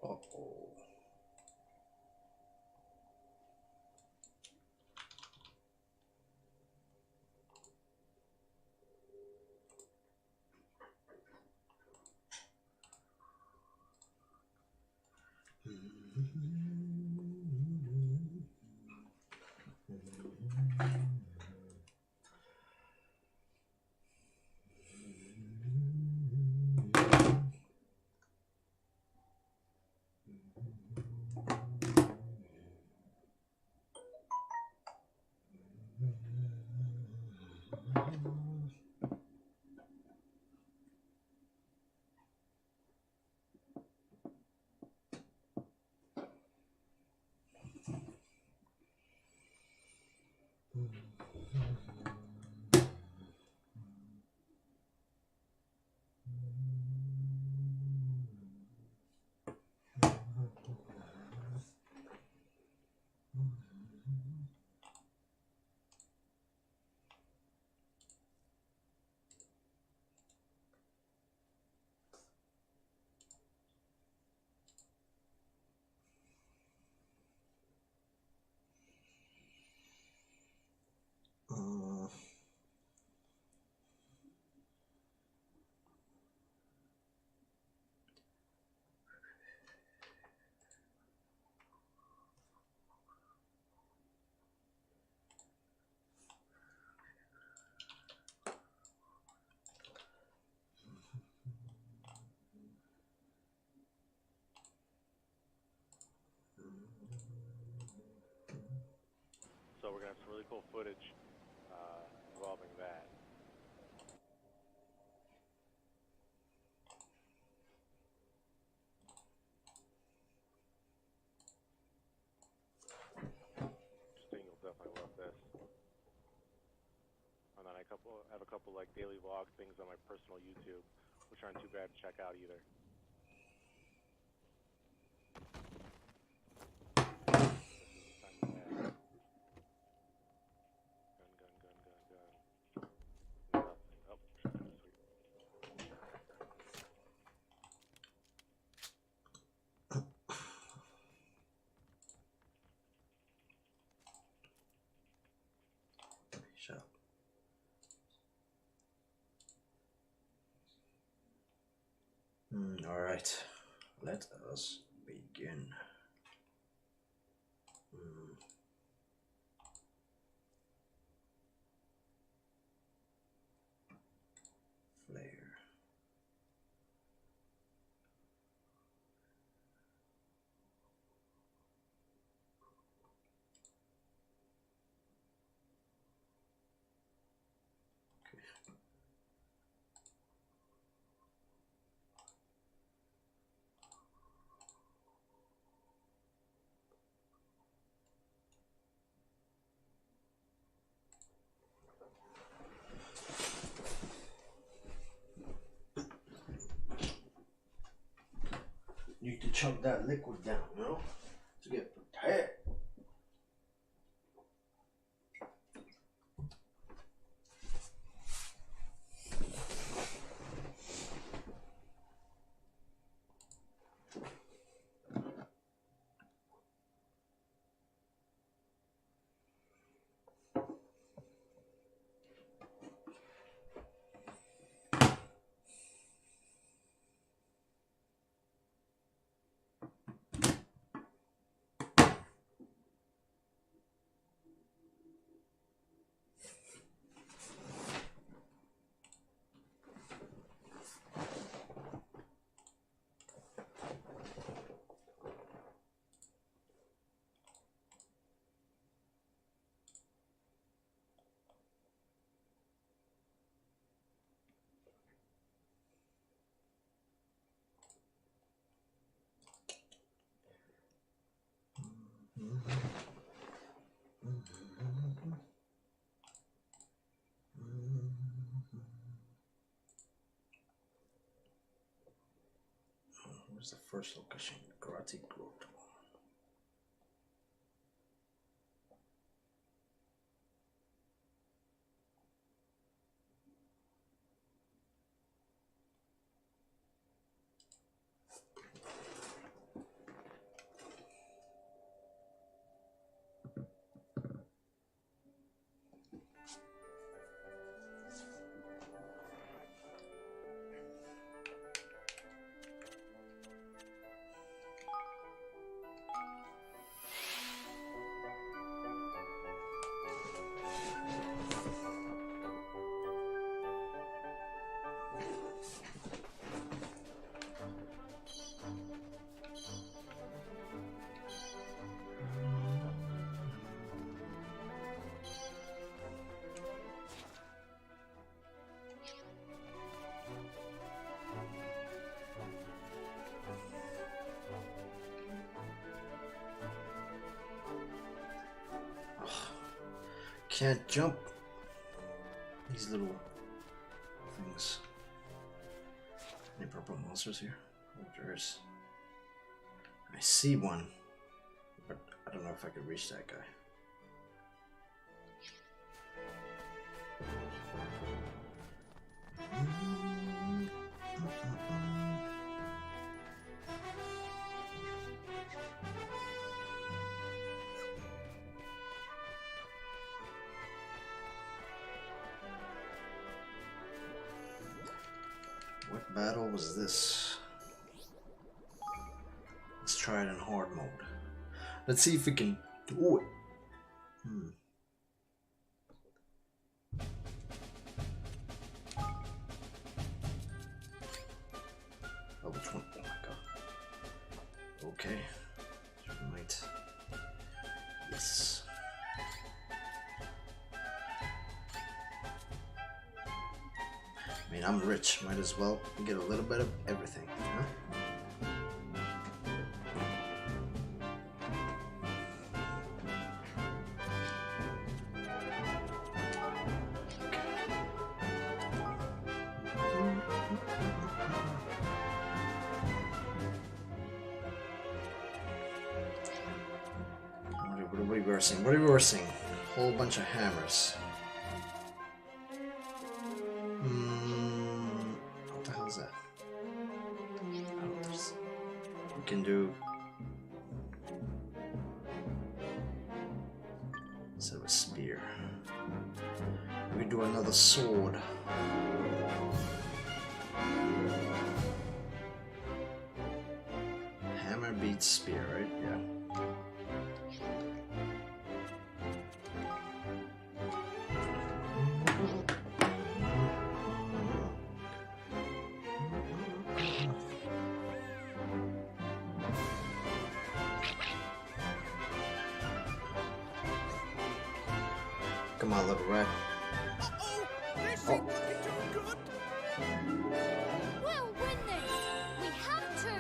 Uh-oh. So we're gonna have some really cool footage involving that. Christine will definitely love this. And then I have a couple like daily vlog things on my personal YouTube, which aren't too bad to check out either. Shut up. All right, let us begin. Flare. Need to chug that liquid down, you know, to get prepared. Where's the first location? Karate Grove. Can't jump. These little things. Any purple monsters here? Oh, there is. I see one, but I don't know if I could reach that guy. What battle was this? Let's try it in hard mode. Let's see if we can do it. Oh, which one? Oh my god. Okay. Might. Yes. I mean, I'm rich. Might as well get a little bit of everything. Huh? What are we reversing? What are we reversing? A whole bunch of hammers. What the hell is that? Oh, we can do. Instead of a spear, we can do another sword. Hammer beats spear, right? Yeah. Come on, little rat. This ain't looking too good. We'll win this! We have to!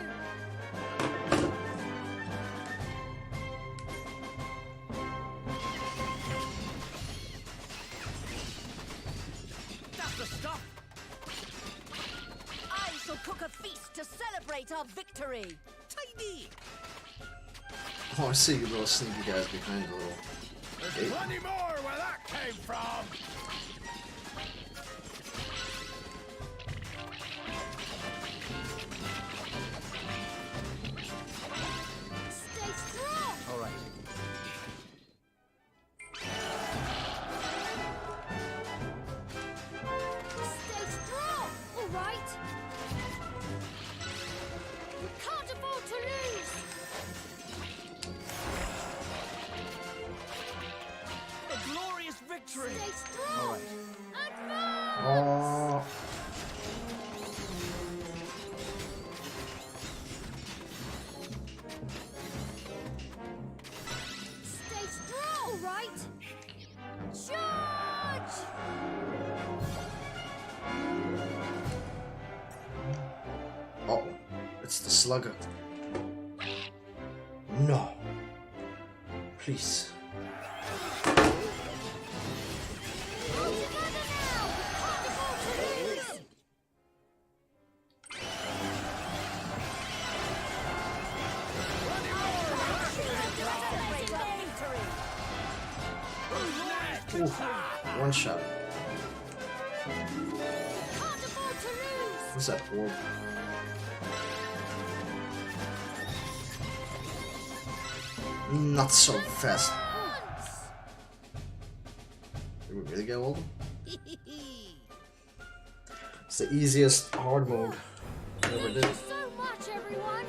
That's the stuff. I shall cook a feast to celebrate our victory! Tidy. Oh, I see you little sneaky guys behind the little There's gate. plenty more where that came from. Stay strong! All right. Stay strong! All right? We can't afford to lose! A glorious victory. Stay strong! All right. Advance! Oh, Stay strong! All right? Charge! oh, it's the slugger. No. Please. All together now! We can't afford to lose! Ooh, one shot. Can't afford to lose! What's that orb? Not so fast. Did we really get all of them? It's the easiest hard mode I ever Thank did. you so much, everyone!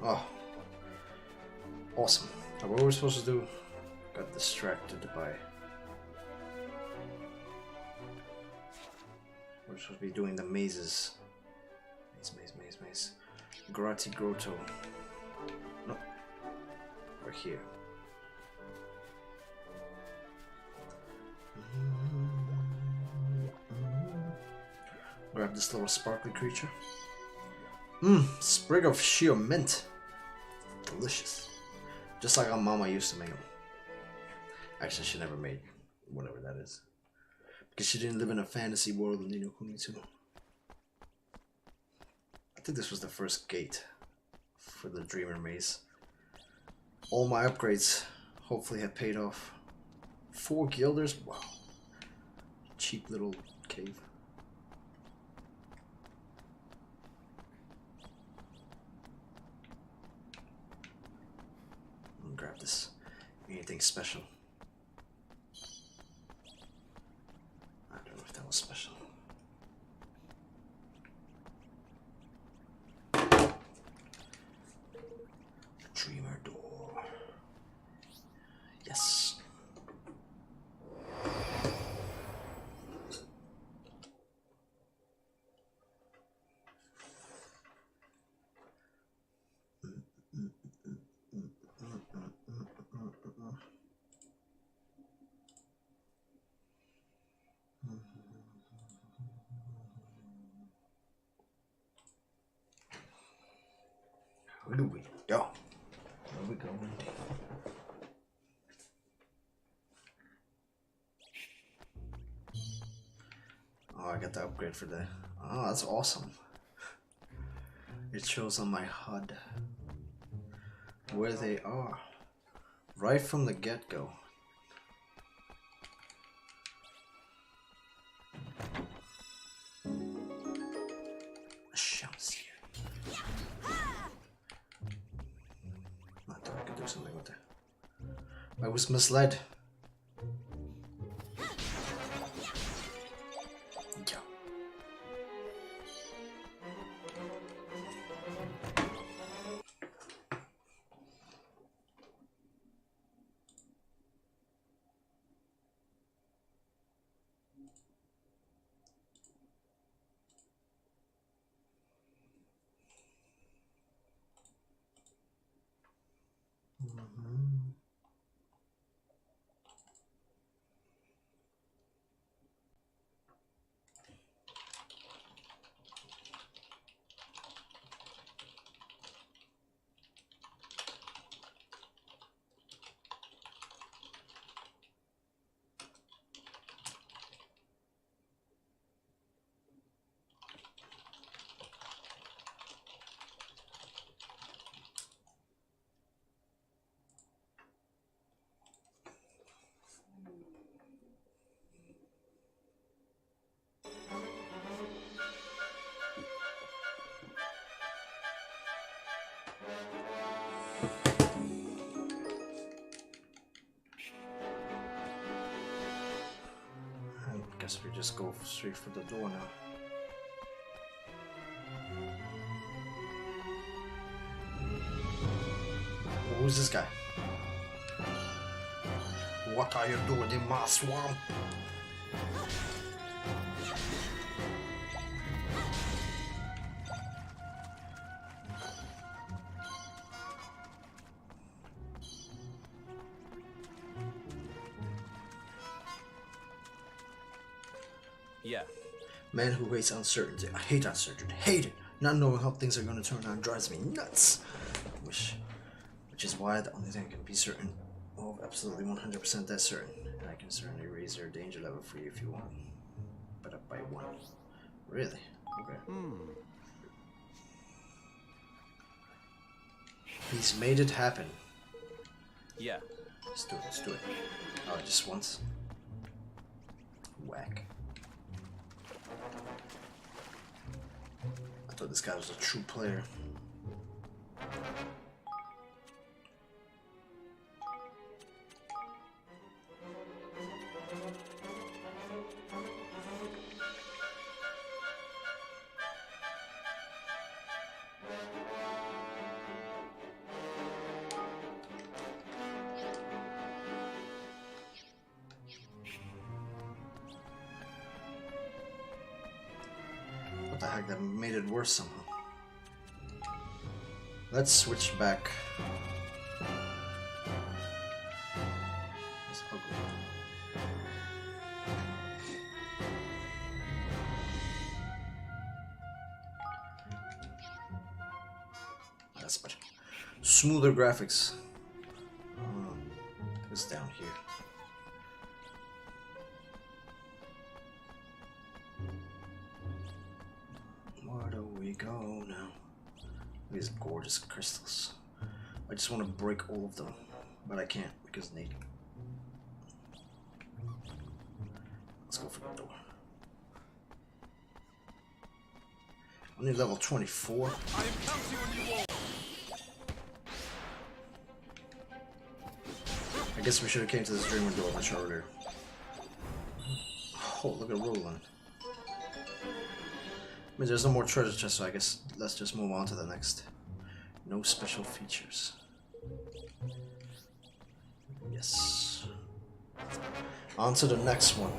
No. Oh, awesome. Now what were we supposed to do? Got distracted by... We're supposed to be doing the mazes. Maze. Grati Grotto. No. We're here. Grab this little sparkly creature. Sprig of sheer mint. Delicious. Just like our mama used to make them. Actually, she never made whatever that is. Because she didn't live in a fantasy world in Nino Kuni 2. I think this was the first gate for the Dreamer Maze. All my upgrades hopefully have paid off. 4 guilders? Wow. Cheap little cave. I'll grab this. Anything special? I don't know if that was special. Dreamer door. Yes. Where do we go? Where we going? Oh, I got the upgrade for the... Oh, that's awesome. It shows on my HUD where they are. Right from the get-go. Shouts here. I thought I could do something with that. I was misled. Yeah. I guess we just go straight for the door now. Who's this guy? What are you doing in my swamp? Yeah. Man who hates uncertainty. I hate uncertainty. Hate it. Not knowing how things are going to turn out drives me nuts. Which is why the only thing I can be certain of, absolutely 100% that's certain. And I can certainly raise your danger level for you if you want. But up by 1. Really? Okay. He's made it happen. Yeah. Let's do it, let's do it. Oh, just once. Whack. I thought this guy was a true player. What the heck, that made it worse somehow. Let's switch back. That's ugly. That's better. Smoother graphics. It's down here. Where do we go now? These gorgeous crystals. I just want to break all of them, but I can't because Nate. Let's go for the door. Only level 24. I am counting on you all. I guess we should have came to this dreamer door much earlier. Oh, look at Roland. I mean, there's no more treasure chest, so I guess let's just move on to the next. No special features. Yes. On to the next one.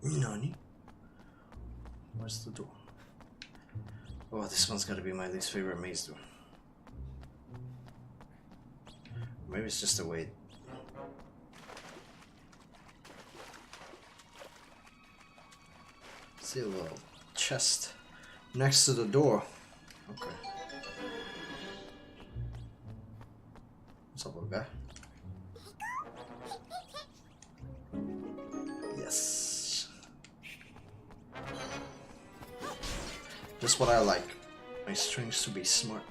Nani? Where's the door? Oh, this one's gotta be my least favorite maze door. Maybe it's just the way. See a little chest next to the door. Okay. What's up, little guy? Yes. Just what I like. My strengths to be smart.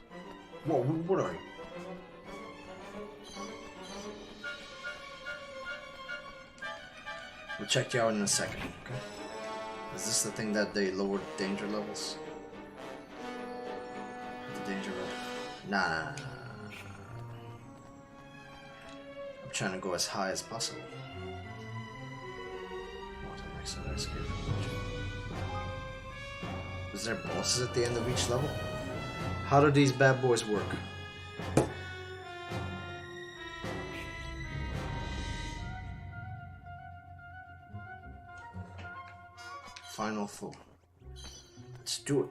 Whoa, what are you? We'll check you out in a second, okay? Is this the thing that they lowered danger levels? The danger level? Nah. I'm trying to go as high as possible. Is there bosses at the end of each level? How do these bad boys work? Final four. Let's do it.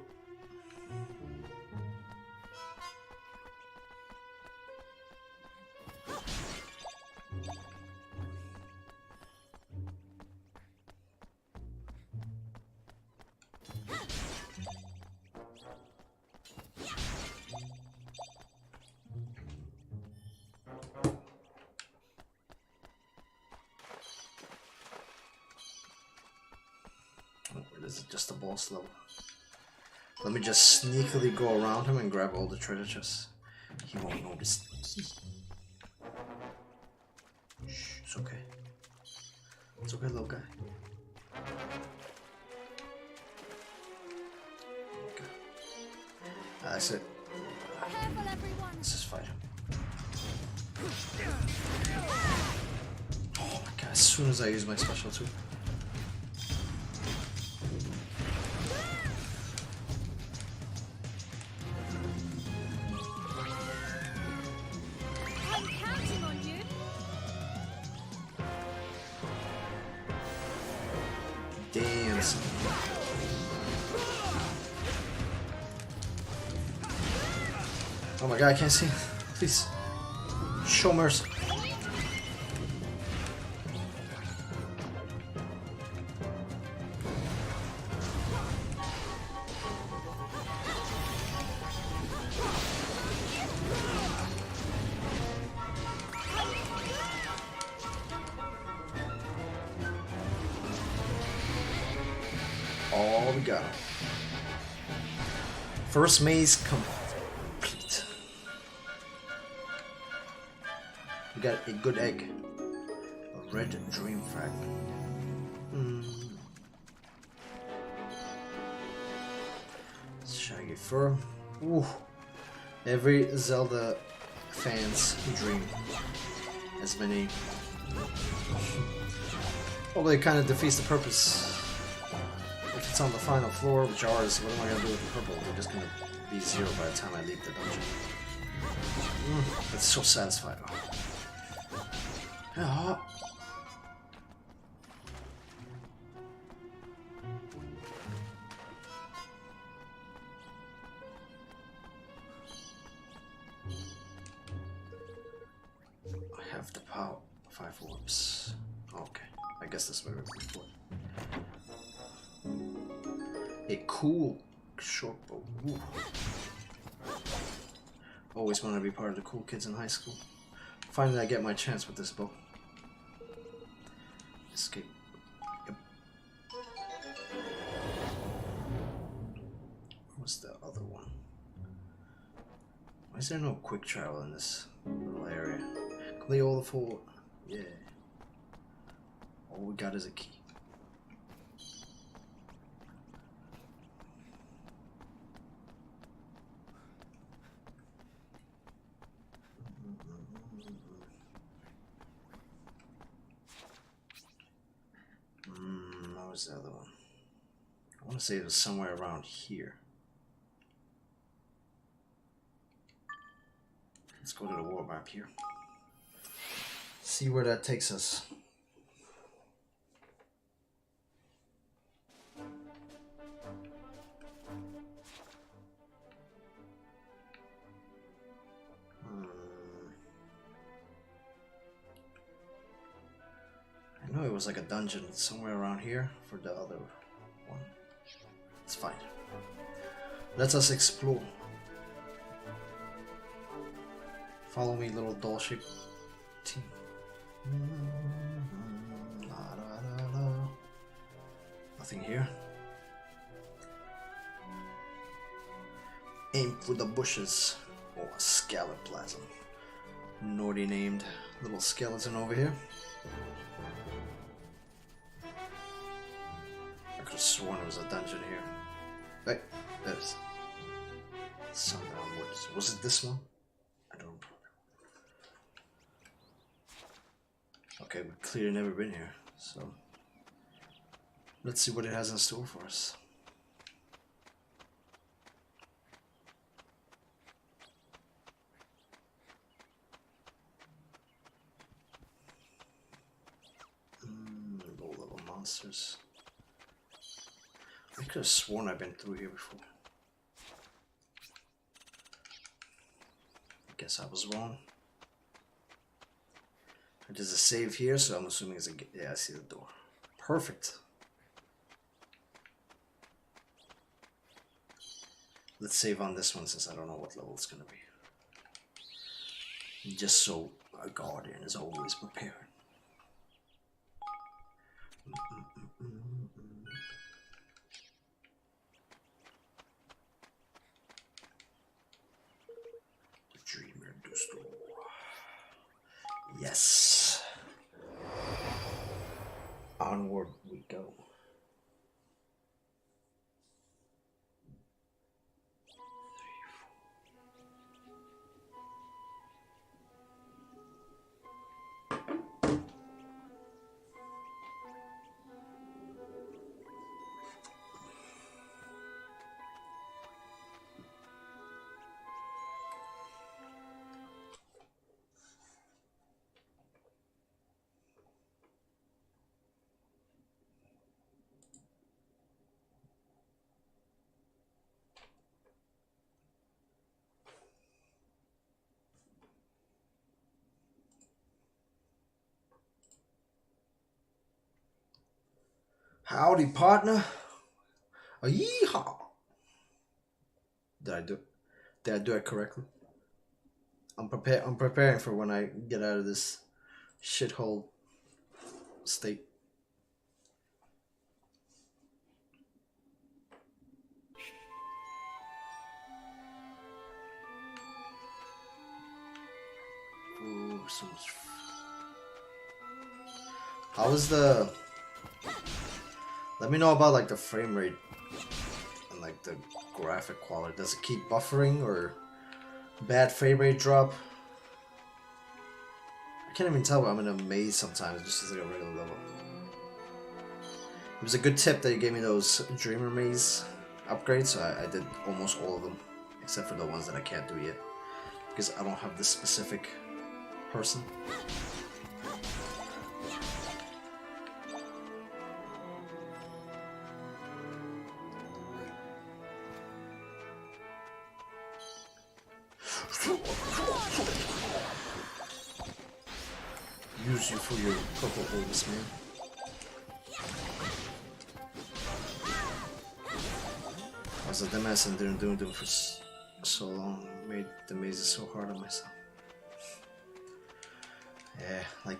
This is just a boss level. Let me just sneakily go around him and grab all the treasure chests. He won't notice. Shh, it's okay. It's okay, little guy. Okay. That's it. Careful, everyone. Let's just fight him. Oh my god, as soon as I use my special too. I'm counting on you. Damn. Son. Oh my god, I can't see. Please. Show mercy. All we got. First maze complete. We got a good egg. A red dream fragment. Shaggy fur. Ooh. Every Zelda fan's dream. As many. Probably kind of defeats the purpose. If it's on the final floor with jars, what am I gonna do with the purple? They're just gonna be 0 by the time I leave the dungeon. It's so satisfying. Yeah. I have the power. 5 orbs. Okay, I guess that's where we're before. A cool short bow. Ooh. Always wanted to be part of the cool kids in high school. Finally, I get my chance with this bow. Escape. Yep. What's the other one? Why is there no quick travel in this little area? Complete all the 4. Yeah. All we got is a key. What was the other one? I want to say it was somewhere around here. Let's go to the war map here. See where that takes us. I know it was like a dungeon somewhere around here for the other one. It's fine. Let us explore. Follow me, little doll-shaped team. La, la, la, la. Nothing here. Aim for the bushes. Oh, a scalloplasm. Naughty named little skeleton over here. I could have sworn it was a dungeon here. Hey, there's Sundown Woods. Was it this one? I don't know. Okay, we've clearly never been here, so let's see what it has in store for us. Low level monsters. I could have sworn I've been through here before. I guess I was wrong. There's a save here, so I'm assuming it's a... Yeah, I see the door. Perfect. Let's save on this one since I don't know what level it's gonna be. Just so our guardian is always prepared. Onward we go. Howdy, partner. A yeehaw. Did I do it correctly? I'm preparing for when I get out of this shithole state. Ooh, so much. How is the? Let me know about like the frame rate and like the graphic quality. Does it keep buffering or bad frame rate drop? I can't even tell, but I'm in a maze sometimes, just as like a regular level. It was a good tip that you gave me those Dreamer Maze upgrades, so I did almost all of them, except for the ones that I can't do yet, because I don't have this specific person. Use you for your purple orbs, man. I was a dumbass and didn't do them for so long. Made the mazes so hard on myself. Yeah, like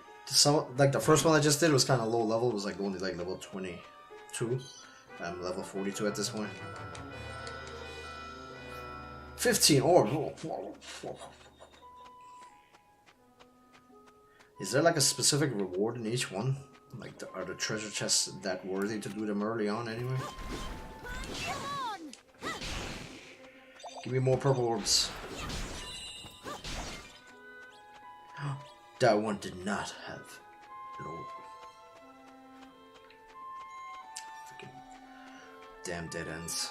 the first one I just did was kind of low level. It was like only like level 22. I'm level 42 at this point. 15 orbs. Is there like a specific reward in each one? Like, are the treasure chests that worthy to do them early on anyway? Give me more purple orbs. That one did not have an orb. Freaking damn dead ends.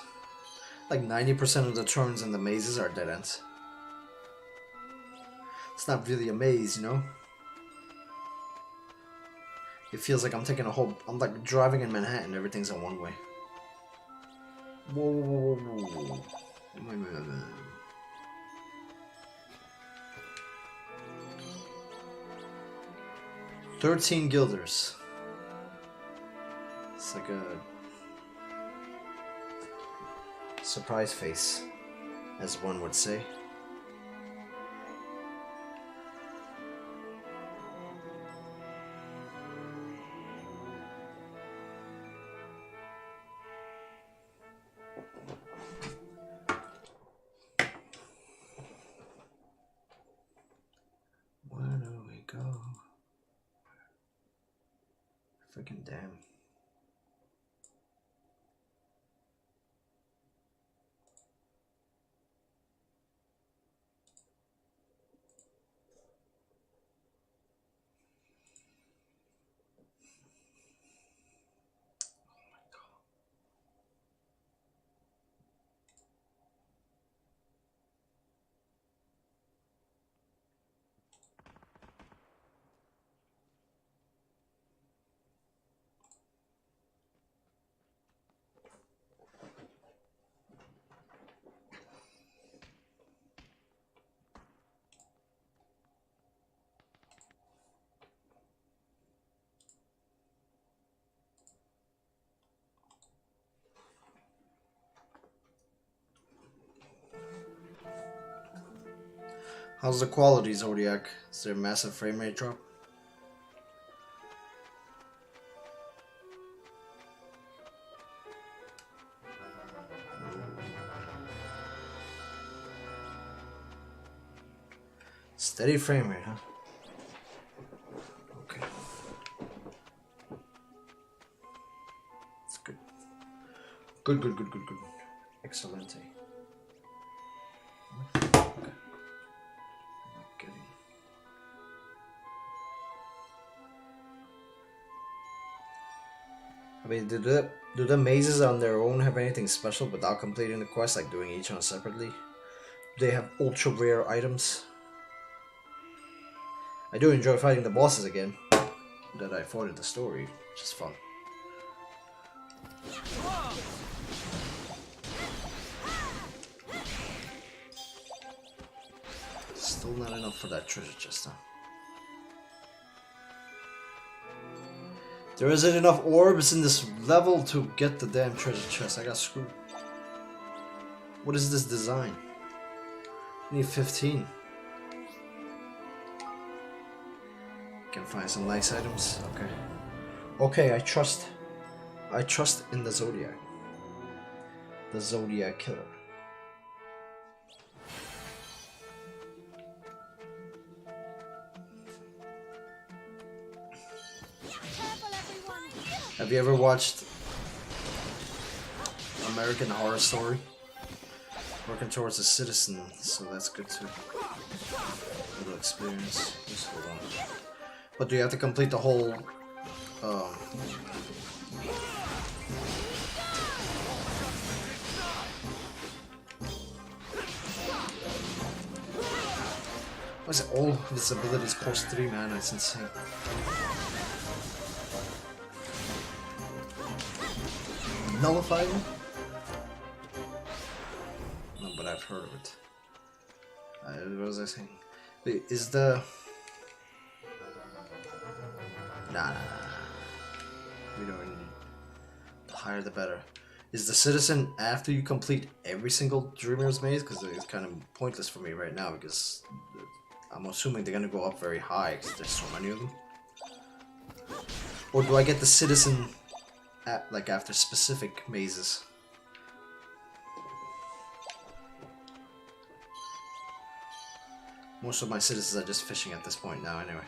Like 90% of the turns in the mazes are dead ends. It's not really a maze, you know? It feels like I'm taking a whole... I'm like driving in Manhattan, everything's in one way. Whoa, whoa, whoa, whoa. 13 guilders. It's like a surprise face, as one would say. Where do we go? Freaking damn. How's the quality, Zodiac? Is there a massive frame rate drop? Steady frame rate, huh? Okay. Good, good, good, good, good. Excellent. Okay. Not getting. I mean, do the mazes on their own have anything special without completing the quest, like doing each one separately? Do they have ultra rare items? I do enjoy fighting the bosses again that I fought in the story, which is fun. Still not enough for that treasure chest, huh? There isn't enough orbs in this level to get the damn treasure chest. I got screwed. What is this design? I need 15. Can find some nice items. Okay. Okay, I trust in the Zodiac. The Zodiac Killer. Have you ever watched American Horror Story? Working towards a citizen, so that's good too. Little experience. Just hold on. But do you have to complete the whole? What is it? All of its abilities cost 3 mana. It's insane. Nullify them? No, but I've heard of it. What was I saying? Wait, is the... Nah. We don't need... The higher the better. Is the citizen after you complete every single Dreamer's Maze? Because it's kind of pointless for me right now, because I'm assuming they're going to go up very high, because there's so many of them. Or do I get the citizen... like after specific mazes? Most of my citizens are just fishing at this point now anyway.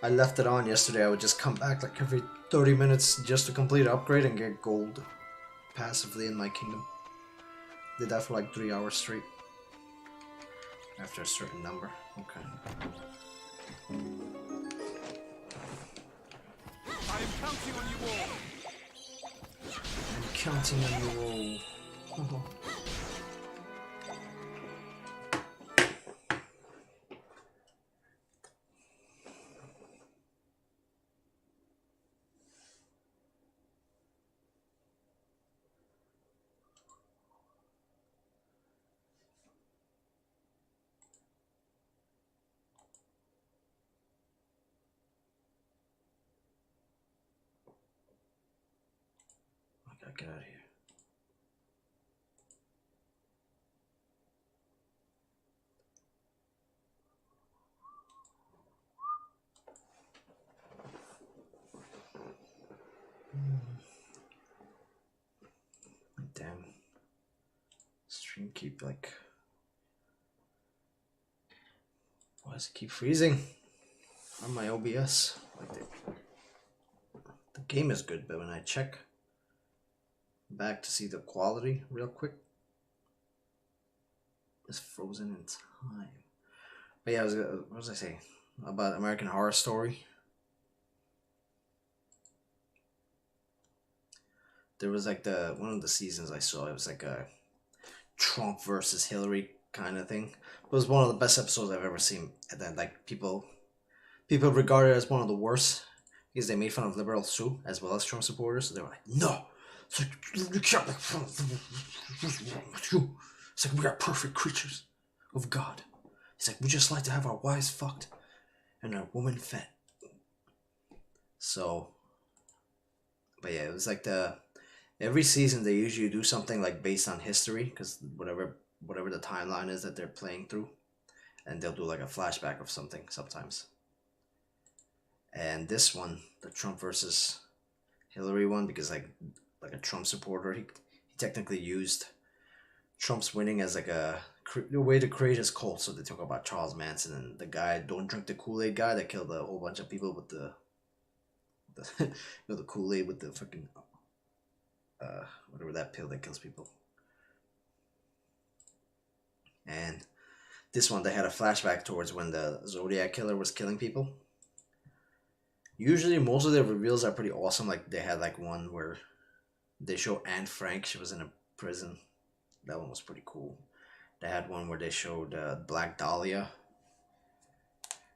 I left it on yesterday. I would just come back like every 30 minutes just to complete an upgrade and get gold passively in my kingdom. Did that for like 3 hours straight. After a certain number. Okay. I am counting on you all. I'm counting on you all. I gotta get out of here. Damn. Stream keep like... Why does it keep freezing? On my OBS. Like the game is good, but when I check back to see the quality real quick, it's frozen in time. But yeah, what was I saying? About American Horror Story. There was like one of the seasons I saw, it was like a Trump versus Hillary kind of thing. It was one of the best episodes I've ever seen. And then like people regard it as one of the worst because they made fun of liberal Sue as well as Trump supporters. So they were like, no, it's like, you can't make fun of you. It's like we are perfect creatures of God. It's like we just like to have our wives fucked and our women fed. So, but yeah, it was like every season they usually do something like based on history, because whatever the timeline is that they're playing through, and they'll do like a flashback of something sometimes. And this one, the Trump versus Hillary one, because like a Trump supporter, he technically used Trump's winning as like a way to create his cult. So they talk about Charles Manson and the guy, don't drink the Kool-Aid guy that killed a whole bunch of people with the Kool-Aid with the freaking whatever that pill that kills people. And this one, they had a flashback towards when the Zodiac Killer was killing people. Usually, most of their reveals are pretty awesome. Like, they had like one where they show Anne Frank. She was in a prison. That one was pretty cool. They had one where they showed Black Dahlia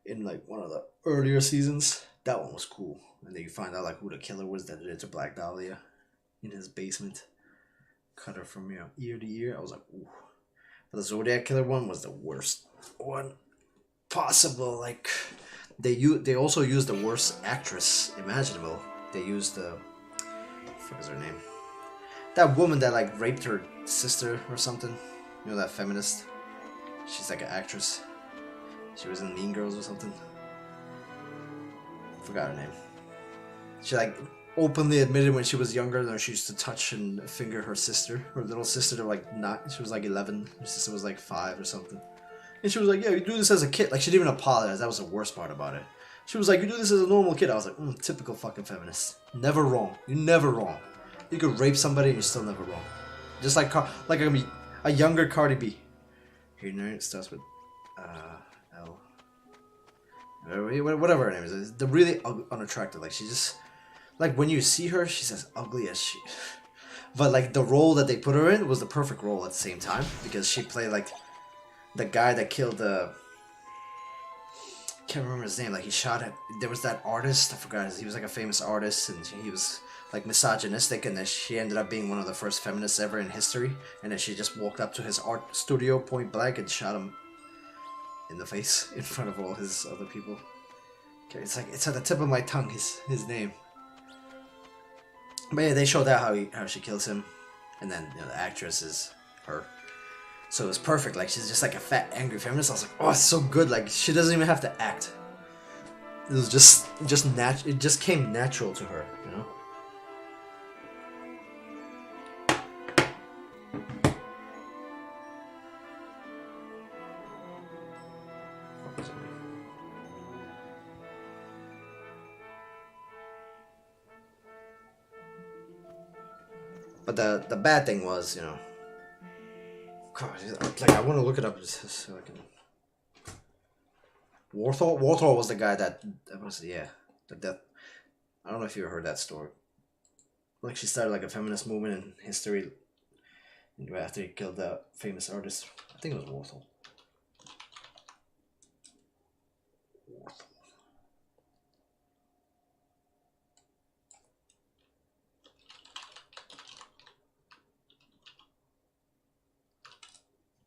in like one of the earlier seasons. That one was cool. And then you find out like who the killer was that did it to Black Dahlia in his basement. Cut her from ear to ear. I was like, ooh. But the Zodiac Killer one was the worst one possible. Like, they also used the worst actress imaginable. They used the, what the fuck is her name? That woman that like raped her sister or something. You know, that feminist. She's like an actress. She was in Mean Girls or something. Forgot her name. She like openly admitted when she was younger that she used to touch and finger her sister, her little sister. That like not. She was like 11. Her sister was like 5 or something. And she was like, "Yeah, you do this as a kid." Like, she didn't even apologize. That was the worst part about it. She was like, "You do this as a normal kid." I was like, typical fucking feminist. Never wrong. You're never wrong. You could rape somebody and you're still never wrong. Just like a younger Cardi B. Her name starts with L. Whatever her name is. They're really unattractive. Like, she just, like, when you see her, she's as ugly as she. But like, the role that they put her in was the perfect role at the same time, because she played like the guy that killed the. Can't remember his name. Like, he shot at. There was that artist. I forgot. He was like a famous artist, and he was like misogynistic, and then she ended up being one of the first feminists ever in history. And then she just walked up to his art studio point blank and shot him in the face in front of all his other people. Okay, it's like, it's at the tip of my tongue. His name. But yeah, they showed that how she kills him, and then, you know, the actress is her. So it was perfect. Like, she's just like a fat, angry feminist. I was like, oh, it's so good. Like, she doesn't even have to act. It was just it just came natural to her, you know. But the bad thing was, you know, God, like, I want to look it up just so I can. Warthol was the guy that was, yeah, the death. I don't know if you heard that story. Like, she started like a feminist movement in history after he killed the famous artist. I think it was Warthol.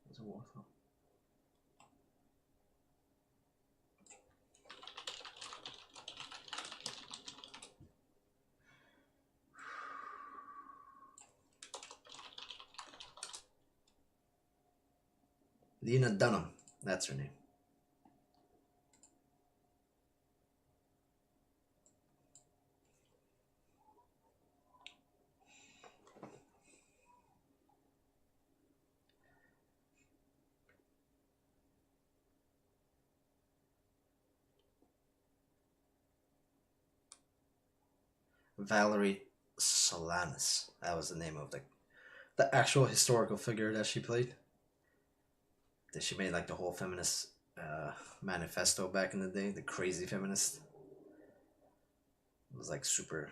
Was it Warthol? Lena Dunham, that's her name. Valerie Solanas. That was the name of the actual historical figure that she played. That she made like the whole feminist manifesto back in the day. The crazy feminist. It was like super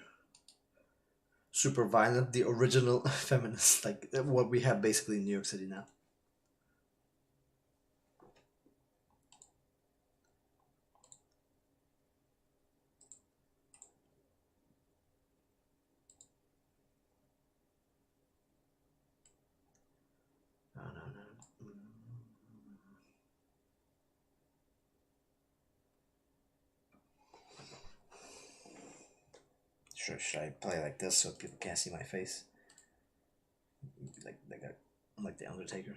violent. The original feminist, like what we have basically in New York City now. Should I play like this so people can't see my face? Like the Undertaker.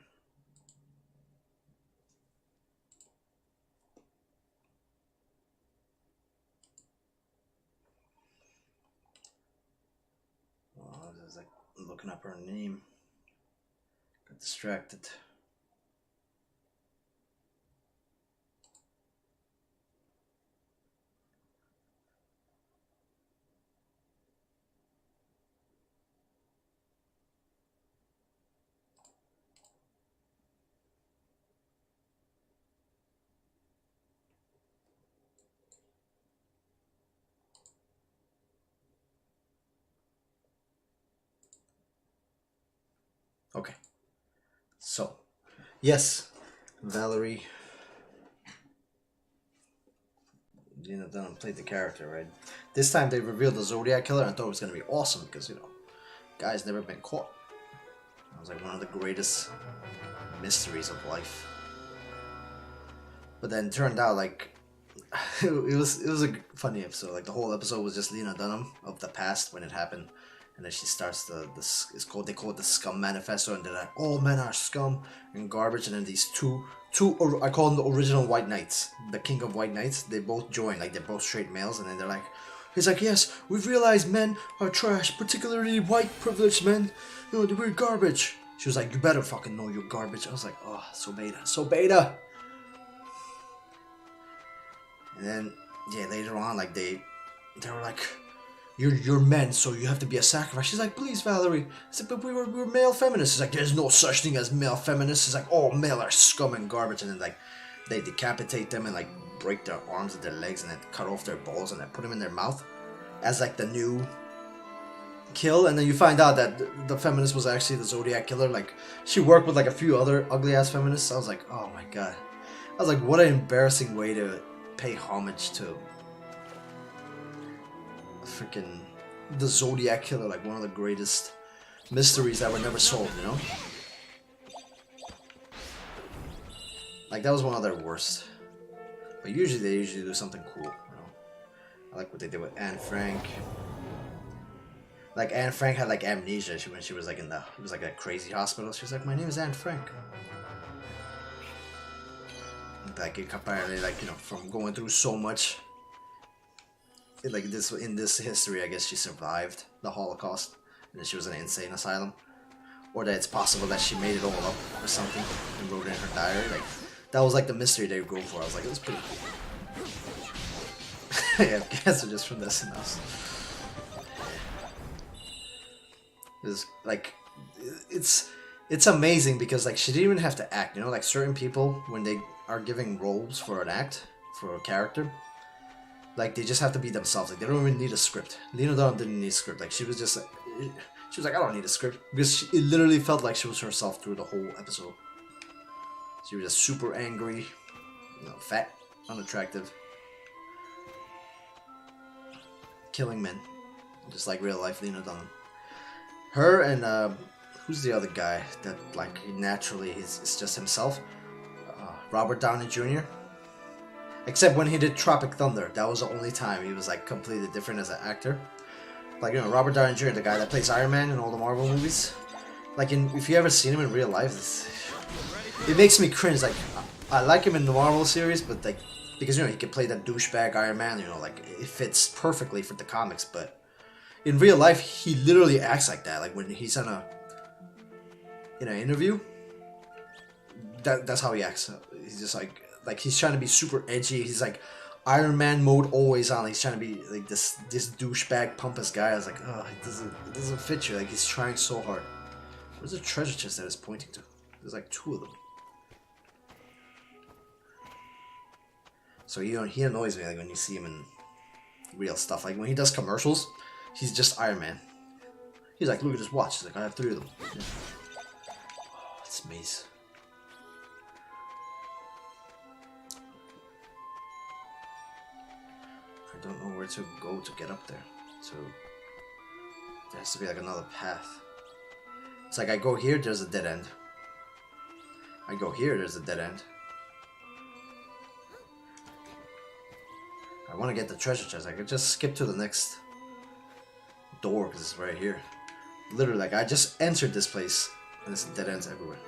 Oh, I was like looking up her name. Got distracted. Okay. So, yes, Valerie. Lena Dunham played the character, right? This time they revealed the Zodiac Killer, and I thought it was gonna be awesome because, you know, guy's never been caught. It was like one of the greatest mysteries of life. But then it turned out like it was a funny episode. Like the whole episode was just Lena Dunham of the past when it happened, and then she starts they call it the Scum Manifesto, and they're like, all men are scum and garbage, and then these two I call them the original White Knights, the King of White Knights. They both join, like they're both straight males, and then they're like, he's like, yes, we've realized men are trash, particularly white privileged men. You know, we're garbage. She was like, you better fucking know you're garbage. I was like, oh, so beta, so beta. And then, yeah, later on, like they were like, you're men, so you have to be a sacrifice. She's like, please, Valerie. I said, but we're male feminists. She's like, there's no such thing as male feminists. She's like, all male are scum and garbage. And then like they decapitate them and like break their arms and their legs and then cut off their balls and then put them in their mouth as like the new kill. And then you find out that the feminist was actually the Zodiac Killer. Like she worked with like a few other ugly ass feminists. I was like, oh my god. I was like, what an embarrassing way to pay homage to freaking the Zodiac Killer, like one of the greatest mysteries that were never solved, you know? Like that was one of their worst. But usually they do something cool, you know? I like what they did with Anne Frank. Like Anne Frank had like amnesia when she was like it was like a crazy hospital. She was like, my name is Anne Frank. Like apparently, like, you know, from going through so much, like this in this history, I guess she survived the Holocaust, and then she was in an insane asylum, or that it's possible that she made it all up or something and wrote it in her diary. Like that was like the mystery they would go for. I was like, it was pretty cool. Yeah, cancer just from this and this. It's like it's amazing because like she didn't even have to act, you know, like certain people when they are giving roles for an act, for a character, like they just have to be themselves. Like they don't even need a script. Lena Dunham didn't need a script. Like she was just like, she was like, I don't need a script, because it literally felt like she was herself through the whole episode. She was just super angry, you know, fat, unattractive, killing men, just like real life Lena Dunham. Her and who's the other guy that like naturally it's just himself? Robert Downey Jr. Except when he did Tropic Thunder, that was the only time he was like completely different as an actor. Like, you know, Robert Downey Jr., the guy that plays Iron Man in all the Marvel movies. Like, if you ever seen him in real life, it makes me cringe. Like, I like him in the Marvel series, but like, because, you know, he can play that douchebag Iron Man. You know, like it fits perfectly for the comics. But in real life, he literally acts like that. Like when he's in an interview. That's how he acts. He's just like he's trying to be super edgy. He's like Iron Man mode always on. He's trying to be like this douchebag pompous guy. I was like, oh, it doesn't fit you. Like he's trying so hard. Where's the treasure chest that it's pointing to? There's like 2 of them. So he annoys me like when you see him in real stuff. Like when he does commercials, he's just Iron Man. He's like, look at this watch. He's like, I have 3 of them. Yeah. Oh, it's maze. I don't know where to go to get up there. So there has to be like another path. It's like I go here, there's a dead end. I go here, there's a dead end. I want to get the treasure chest. I could just skip to the next door because it's right here. Literally, like I just entered this place and there's dead ends everywhere.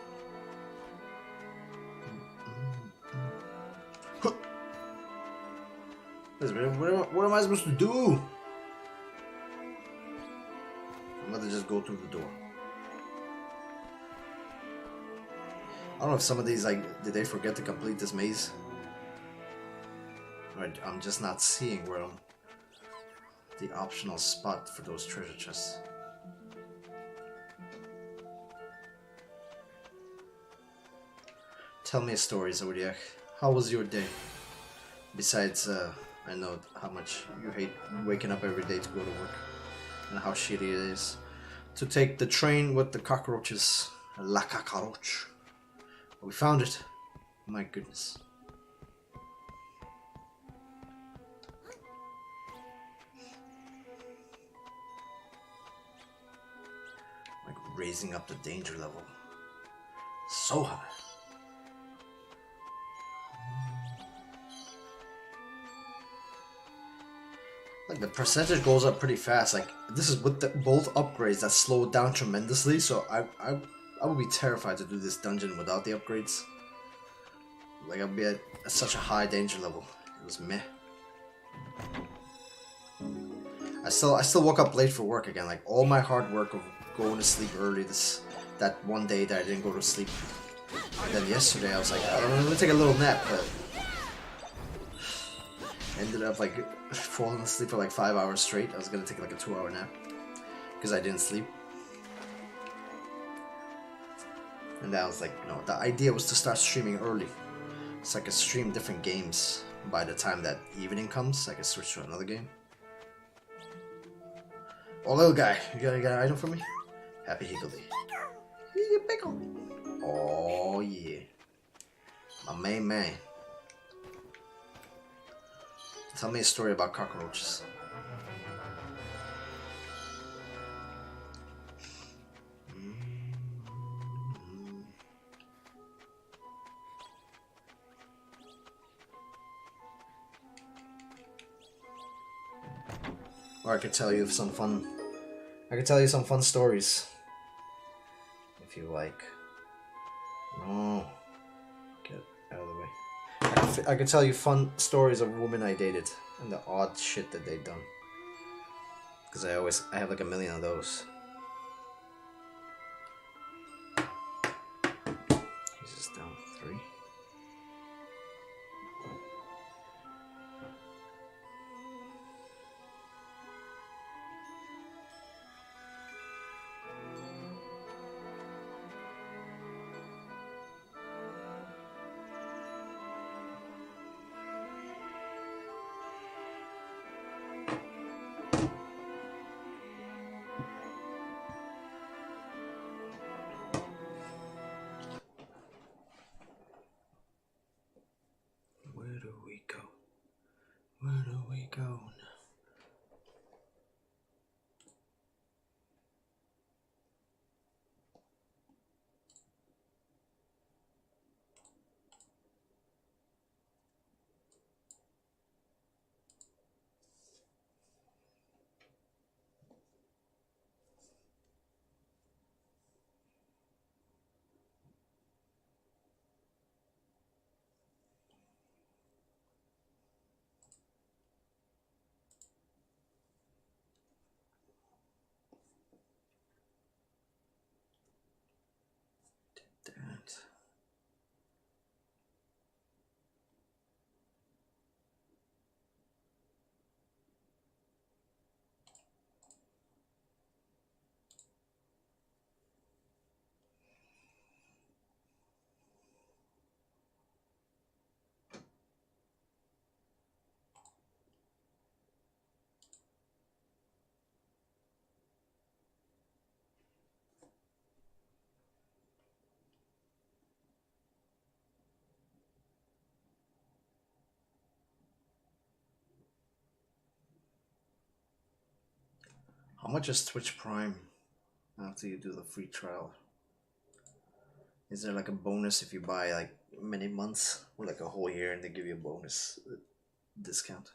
What am I supposed to do? I'm going to just go through the door. I don't know if some of these, like, did they forget to complete this maze? Or I'm just not seeing where the optional spot for those treasure chests. Tell me a story, Zodiac. How was your day? Besides, I know how much you hate waking up every day to go to work, and how shitty it is to take the train with the cockroaches La Cockroach. We found it. My goodness. Like raising up the danger level. So high. Like the percentage goes up pretty fast. Like this is with both upgrades that slowed down tremendously. So I would be terrified to do this dungeon without the upgrades. Like I'd be at such a high danger level. It was meh. I still woke up late for work again. Like all my hard work of going to sleep early that one day that I didn't go to sleep. And then yesterday I was like, I'm gonna take a little nap, but ended up like falling asleep for like 5 hours straight. I was gonna take like a 2-hour nap because I didn't sleep. And I was like, no, the idea was to start streaming early. So I could stream different games. By the time that evening comes, I can switch to another game. Oh, little guy, you got an item for me? Happy Higgledy. Pickle. Oh, yeah. My main man. Tell me a story about cockroaches. Or I could tell you some fun. I could tell you some fun stories. If you like. No. Get out of the way. I could tell you fun stories of women I dated and the odd shit that they've done. Because I have like a million of those. He's just down 3. Where do we go? Where do we go now? Damn it. How much is Twitch Prime after you do the free trial? Is there like a bonus if you buy like many months or like a whole year and they give you a bonus discount?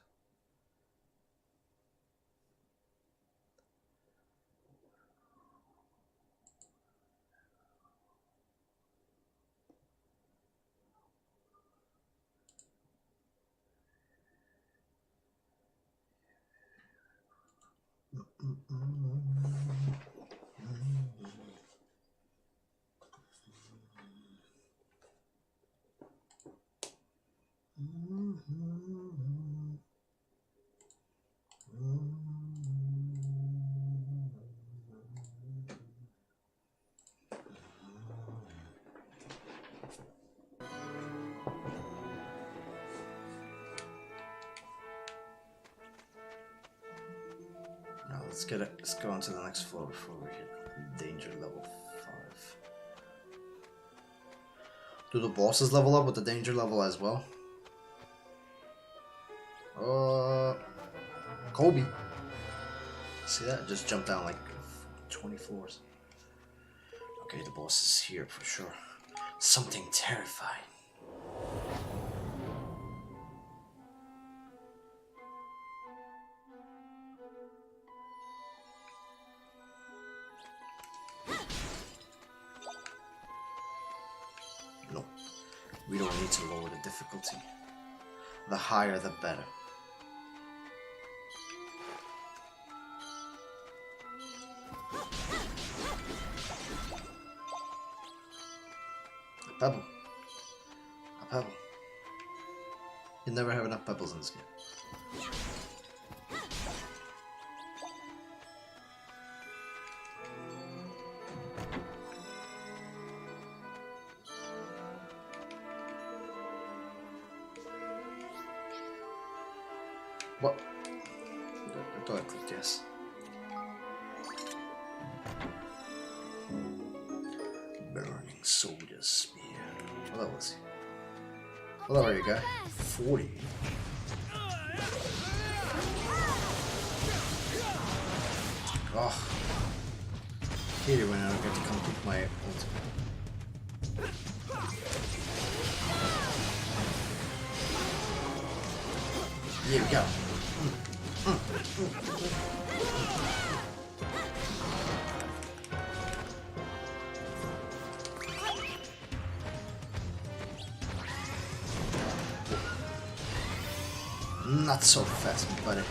Now let's go on to the next floor before we hit danger level 5. Do the bosses level up with the danger level as well? Kobe. See that? Just jumped down like 20 floors. Okay, the boss is here for sure. Something terrifying. No, we don't need to lower the difficulty. The higher the better. A pebble. A pebble. You never have enough pebbles in this game. What? I thought I clicked yes. Burning soldier spear. What level is he? What level are you, guy? 40. Oh. Hate it when I don't get to complete my ultimate. Here we go. Not so fast, buddy.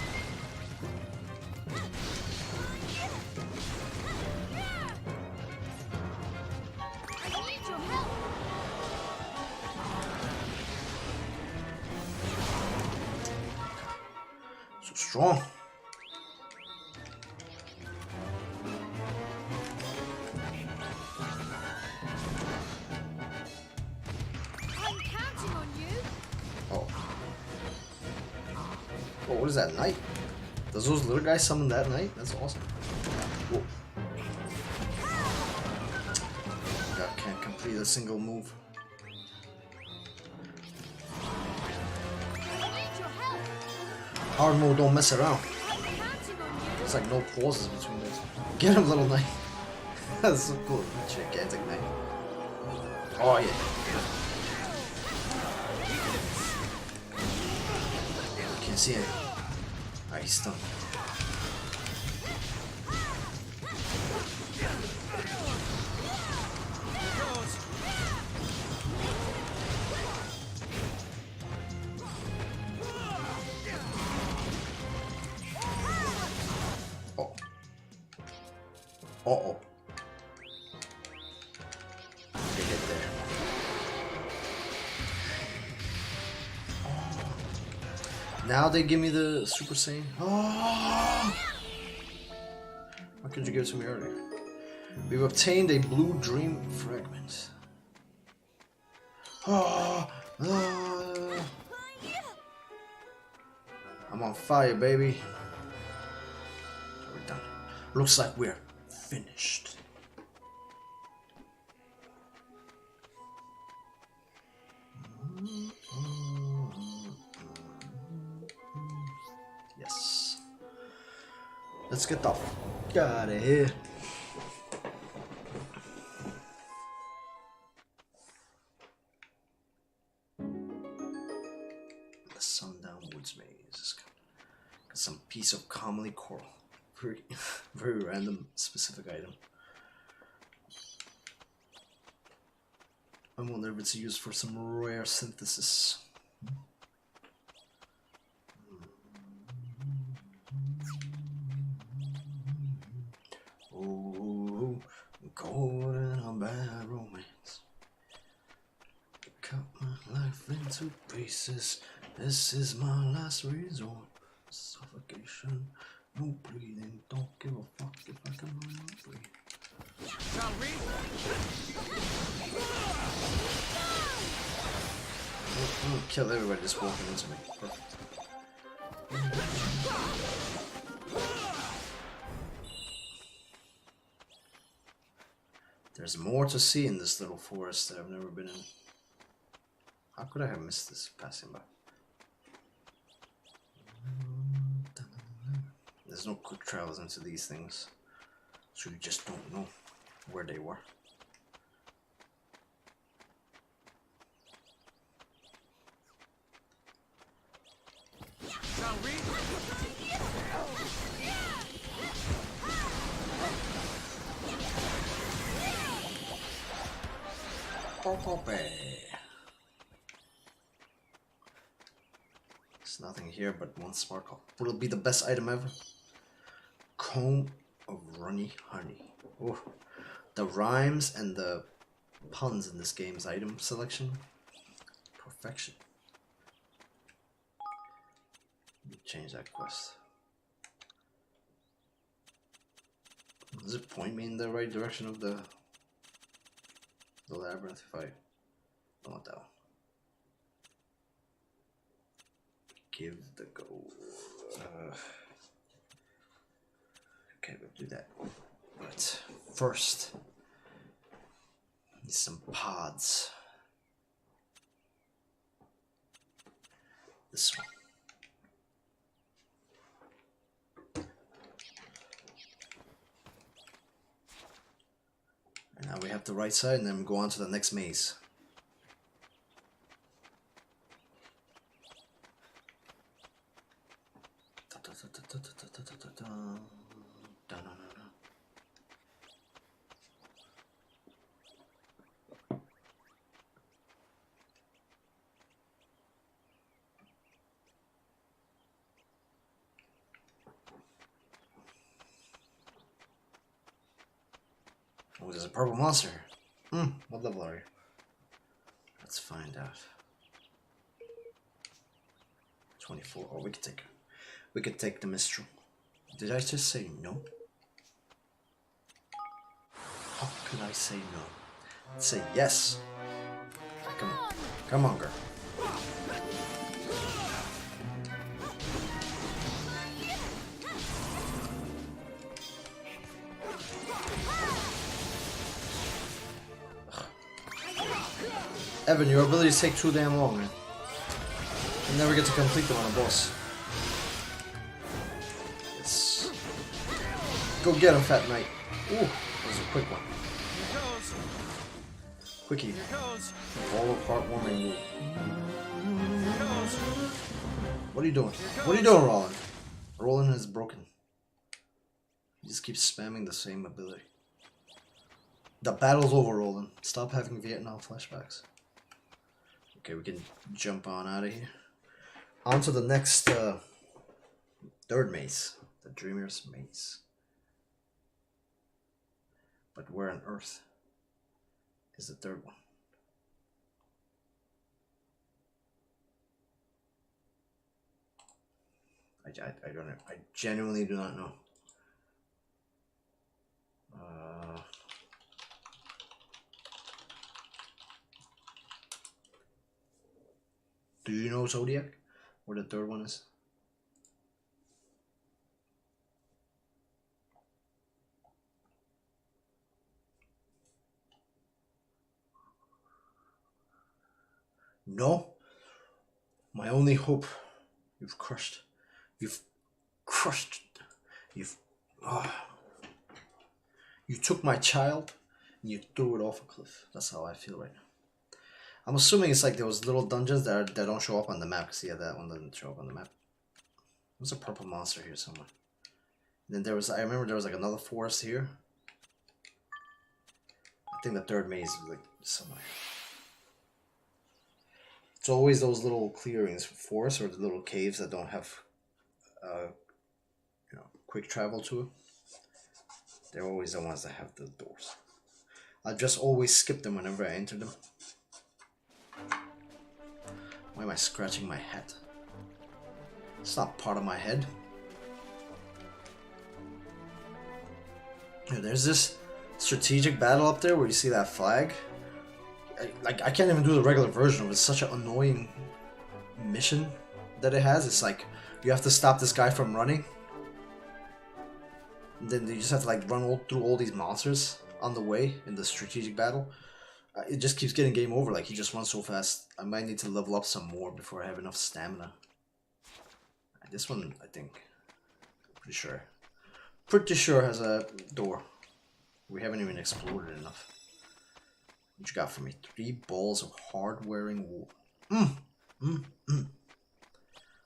I need your help. So strong. I'm counting on you. Oh. Oh, what is that, knight? Does those little guys summon that knight? That's awesome. Whoa. God, can't complete a single move. I need your help. Hard mode, don't mess around. I'm counting on you. There's like no pauses between those. Get him, little knight. That's so cool. Gigantic knight. Oh, yeah. Can't see it. Ah, he's stunned. Oh. Uh-oh. They get there. Now they give me the Super Saiyan. Oh! Why could you give it to me earlier? We've obtained a blue dream fragment. Oh! I'm on fire, baby. We're done. Looks like we're finished. Yes. Let's get the fuck out of here. The Sundown Woods Maze. Got some piece of commonly coral. Very, very random specific item. I wonder if it's used for some rare synthesis. Oh, caught in a bad romance. Cut my life into pieces. This is my last resort. Suffocation, no breathing. Don't give a fuck if I can only breathe. Shall we? I'm gonna kill everybody just walking into me. Perfect. There's more to see in this little forest that I've never been in. How could I have missed this passing by? There's no quick travels into these things, so you just don't know where they were. Shall we? There's nothing here but one sparkle. Will it be the best item ever? Comb of runny honey. Oh, the rhymes and the puns in this game's item selection. Perfection. Let me change that quest. Does it point me in the right direction of the labyrinth if I don't want that one? Give the gold. Okay, we'll do that. But first, need some pods. This one. And now we have the right side, and then we go on to the next maze. Oh, there's a purple monster. What level are you? Let's find out. 24. Oh, we could take the Mistral. Did I just say no? How could I say no? Let's say yes. Come on, girl. Evan, your abilities take too damn long, man. You never get to complete them on a boss. Yes. Go get him, Fat Knight. Ooh, that was a quick one. Here goes. Quickie. Here goes. Fall apart warming move. Here goes. What are you doing? What are you doing, Roland? Roland is broken. He just keeps spamming the same ability. The battle's over, Roland. Stop having Vietnam flashbacks. Okay, we can jump on out of here. On to the next third maze. The Dreamer's Maze. But where on earth is the third one? I don't know. I genuinely do not know. Do you know, Zodiac, where the third one is? No? My only hope. You've crushed. You've crushed. You've... You took my child and you threw it off a cliff. That's how I feel right now. I'm assuming it's like those little dungeons that don't show up on the map. Cause yeah, that one doesn't show up on the map. There's a purple monster here somewhere. And then there was, I remember there was like another forest here. I think the third maze is like somewhere. It's always those little clearings, forests or the little caves that don't have, you know, quick travel to it. They're always the ones that have the doors. I just always skip them whenever I enter them. Why am I scratching my head? It's not part of my head. Yeah, there's this strategic battle up there where you see that flag. I can't even do the regular version of it. It's such an annoying mission that it has. It's like you have to stop this guy from running. And then you just have to like run through all these monsters on the way in the strategic battle. It just keeps getting game over. Like, he just runs so fast. I might need to level up some more before I have enough stamina. This one, I think, pretty sure has a door. We haven't even explored it enough. What you got for me? 3 balls of hard-wearing wool.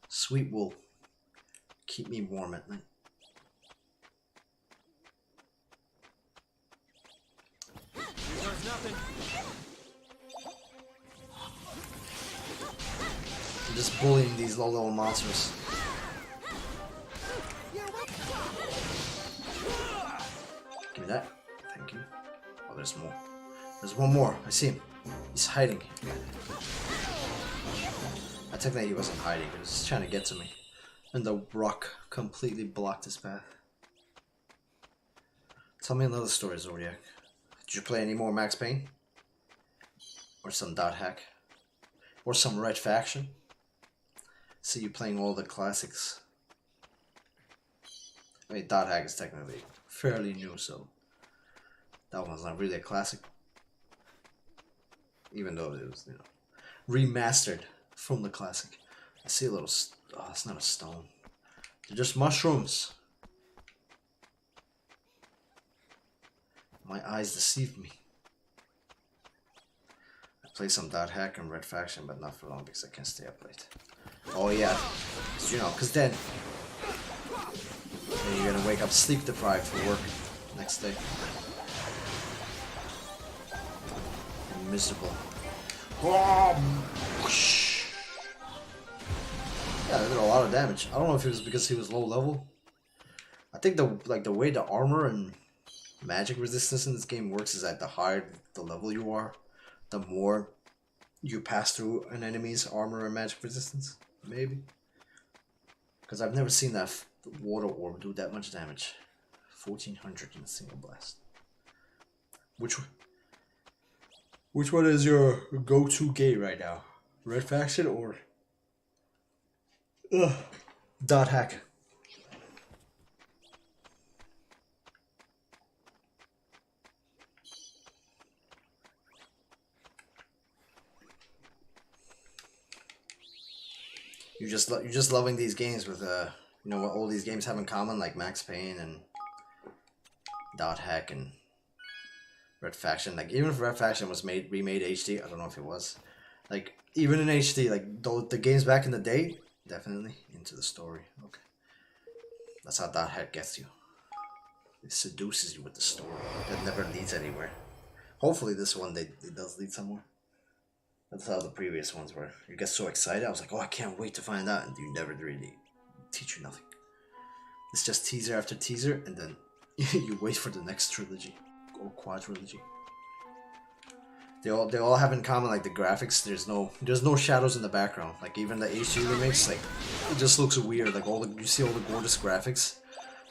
Sweet wool. Keep me warm at night. There's nothing. I'm just bullying these low-level monsters. Give me that. Thank you. Oh, there's more. There's one more. I see him. He's hiding. I think that he wasn't hiding. He was just trying to get to me. And the rock completely blocked his path. Tell me another story, Zodiac. Did you play any more Max Payne? Or some Dot Hack? Or some Red Faction? See you playing all the classics. I mean, Dot Hack is technically fairly new, so that one's not really a classic. Even though it was, you know, remastered from the classic. I see a little... Oh, it's not a stone. They're just mushrooms. My eyes deceived me. I play some Dot Hack and Red Faction, but not for long because I can't stay up late. Oh yeah, you know, because then you're gonna wake up sleep deprived for work next day. And miserable. Yeah, they did a lot of damage. I don't know if it was because he was low level. I think the way the armor and magic resistance in this game works is that the higher the level you are, the more you pass through an enemy's armor and magic resistance. Maybe. Because I've never seen that water orb do that much damage. 1400 in a single blast. Which one is your go-to gay right now? Red Faction or Dot Hack? You're just loving these games with you know what all these games have in common, like Max Payne and Dot Hack and Red Faction. Like, even if Red Faction was remade HD, I don't know if it was. Like, even in HD, like the games back in the day, definitely into the story. Okay, that's how Dot Hack gets you. It seduces you with the story that never leads anywhere. Hopefully, this one it does lead somewhere. That's how the previous ones were. You get so excited. I was like, oh, I can't wait to find out. And you never really teach you nothing. It's just teaser after teaser, and then you wait for the next trilogy or quadrilogy. They all have in common, like, the graphics. There's no shadows in the background. Like, even the HD remakes, like, it just looks weird. Like, you see all the gorgeous graphics,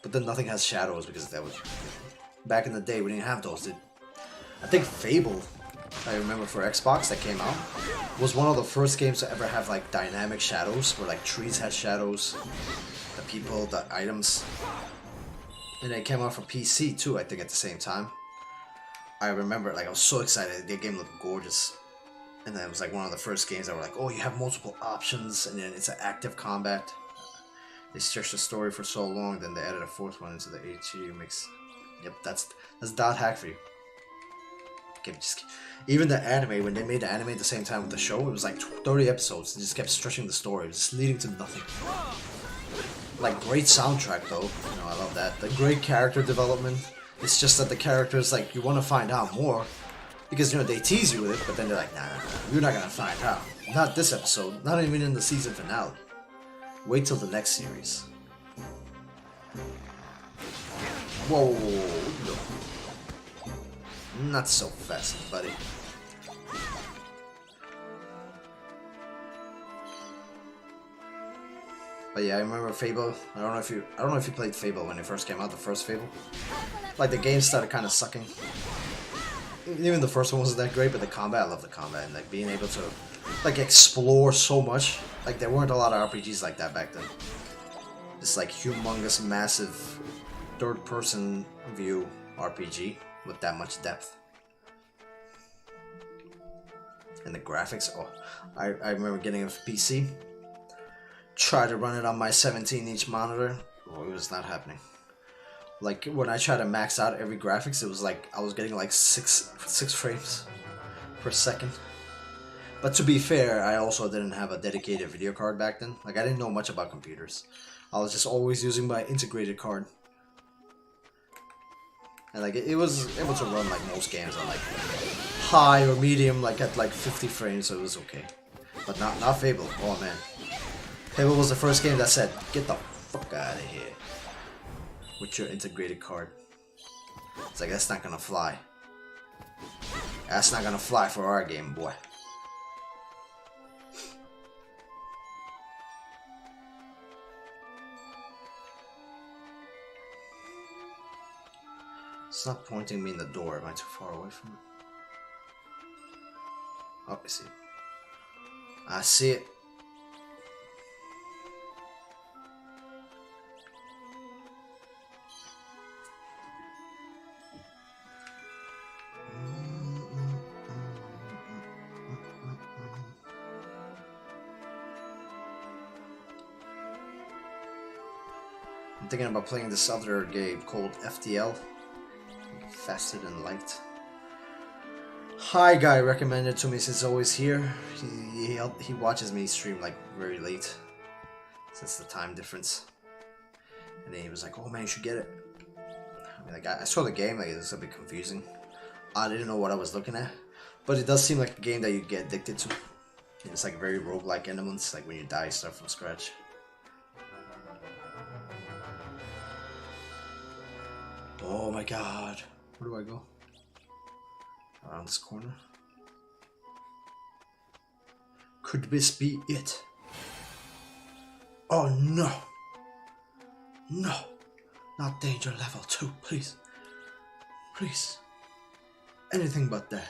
but then nothing has shadows because that was back in the day. We didn't have those. I think Fable, I remember, for Xbox that came out, was one of the first games to ever have like dynamic shadows, where like trees had shadows, the people, the items. And it came out for PC too, I think, at the same time. I remember, like, I was so excited. The game looked gorgeous. And then it was like one of the first games that were like, oh, you have multiple options, and then it's an active combat. They stretched the story for so long, then they added a fourth one into the HD mix. Yep, that's Dot Hack for you. Even the anime, when they made the anime at the same time with the show, it was like 30 episodes. They just kept stretching the story. It was just leading to nothing. Like, great soundtrack though. You know, I love that. The great character development. It's just that the characters, like, you want to find out more. Because, you know, they tease you with it, but then they're like, nah, you're not gonna find out. Not this episode. Not even in the season finale. Wait till the next series. Whoa. No. Not so fast, buddy. But yeah, I remember Fable. I don't know if you played Fable when it first came out, the first Fable. Like, the game started kind of sucking. Even the first one wasn't that great, but the combat, I love the combat, and like being able to like explore so much. Like, there weren't a lot of RPGs like that back then. This like humongous, massive third-person view RPG with that much depth. And the graphics, oh, I remember getting a PC. Tried to run it on my 17-inch monitor. Oh, it was not happening. Like when I tried to max out every graphics, it was like I was getting like six frames per second. But to be fair, I also didn't have a dedicated video card back then. Like I didn't know much about computers. I was just always using my integrated card. And like it was able to run like most games on like high or medium, like at like 50 frames, so it was okay. But not Fable. Oh man. Fable was the first game that said, get the fuck out of here with your integrated card. It's like, that's not gonna fly. That's not gonna fly for our game, boy. It's not pointing me in the door. Am I too far away from it? Oh, I see it. I see it. I'm thinking about playing this other game called FTL. Faster Than Light. Hi guy recommended to me since always here. He watches me stream like very late since the time difference. And then he was like, oh man, you should get it. I mean, like I saw the game, like it was a bit confusing. I didn't know what I was looking at. But it does seem like a game that you get addicted to. It's like very roguelike elements, like when you die, start from scratch. Oh my god. Where do I go? Around this corner? Could this be it? Oh no! No! Not danger level 2, please. Please. Anything but that.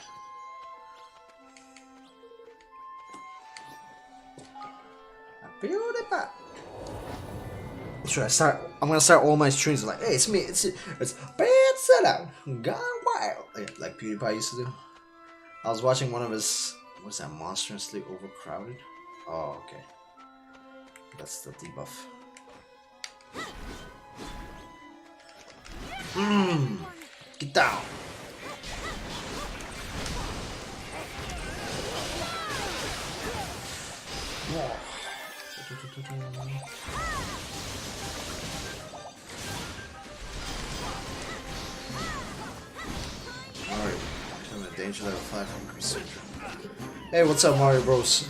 Beautiful. Should I start? I'm gonna start all my streams like, hey, it's me, it's Bad Setup, Gone Wild, like PewDiePie used to do. I was watching one of his, what's that, Monstrously Overcrowded? Oh, okay. That's the debuff. Get down. Oh. Mario, I'm a danger level 5 increase. Hey, what's up, Mario Bros?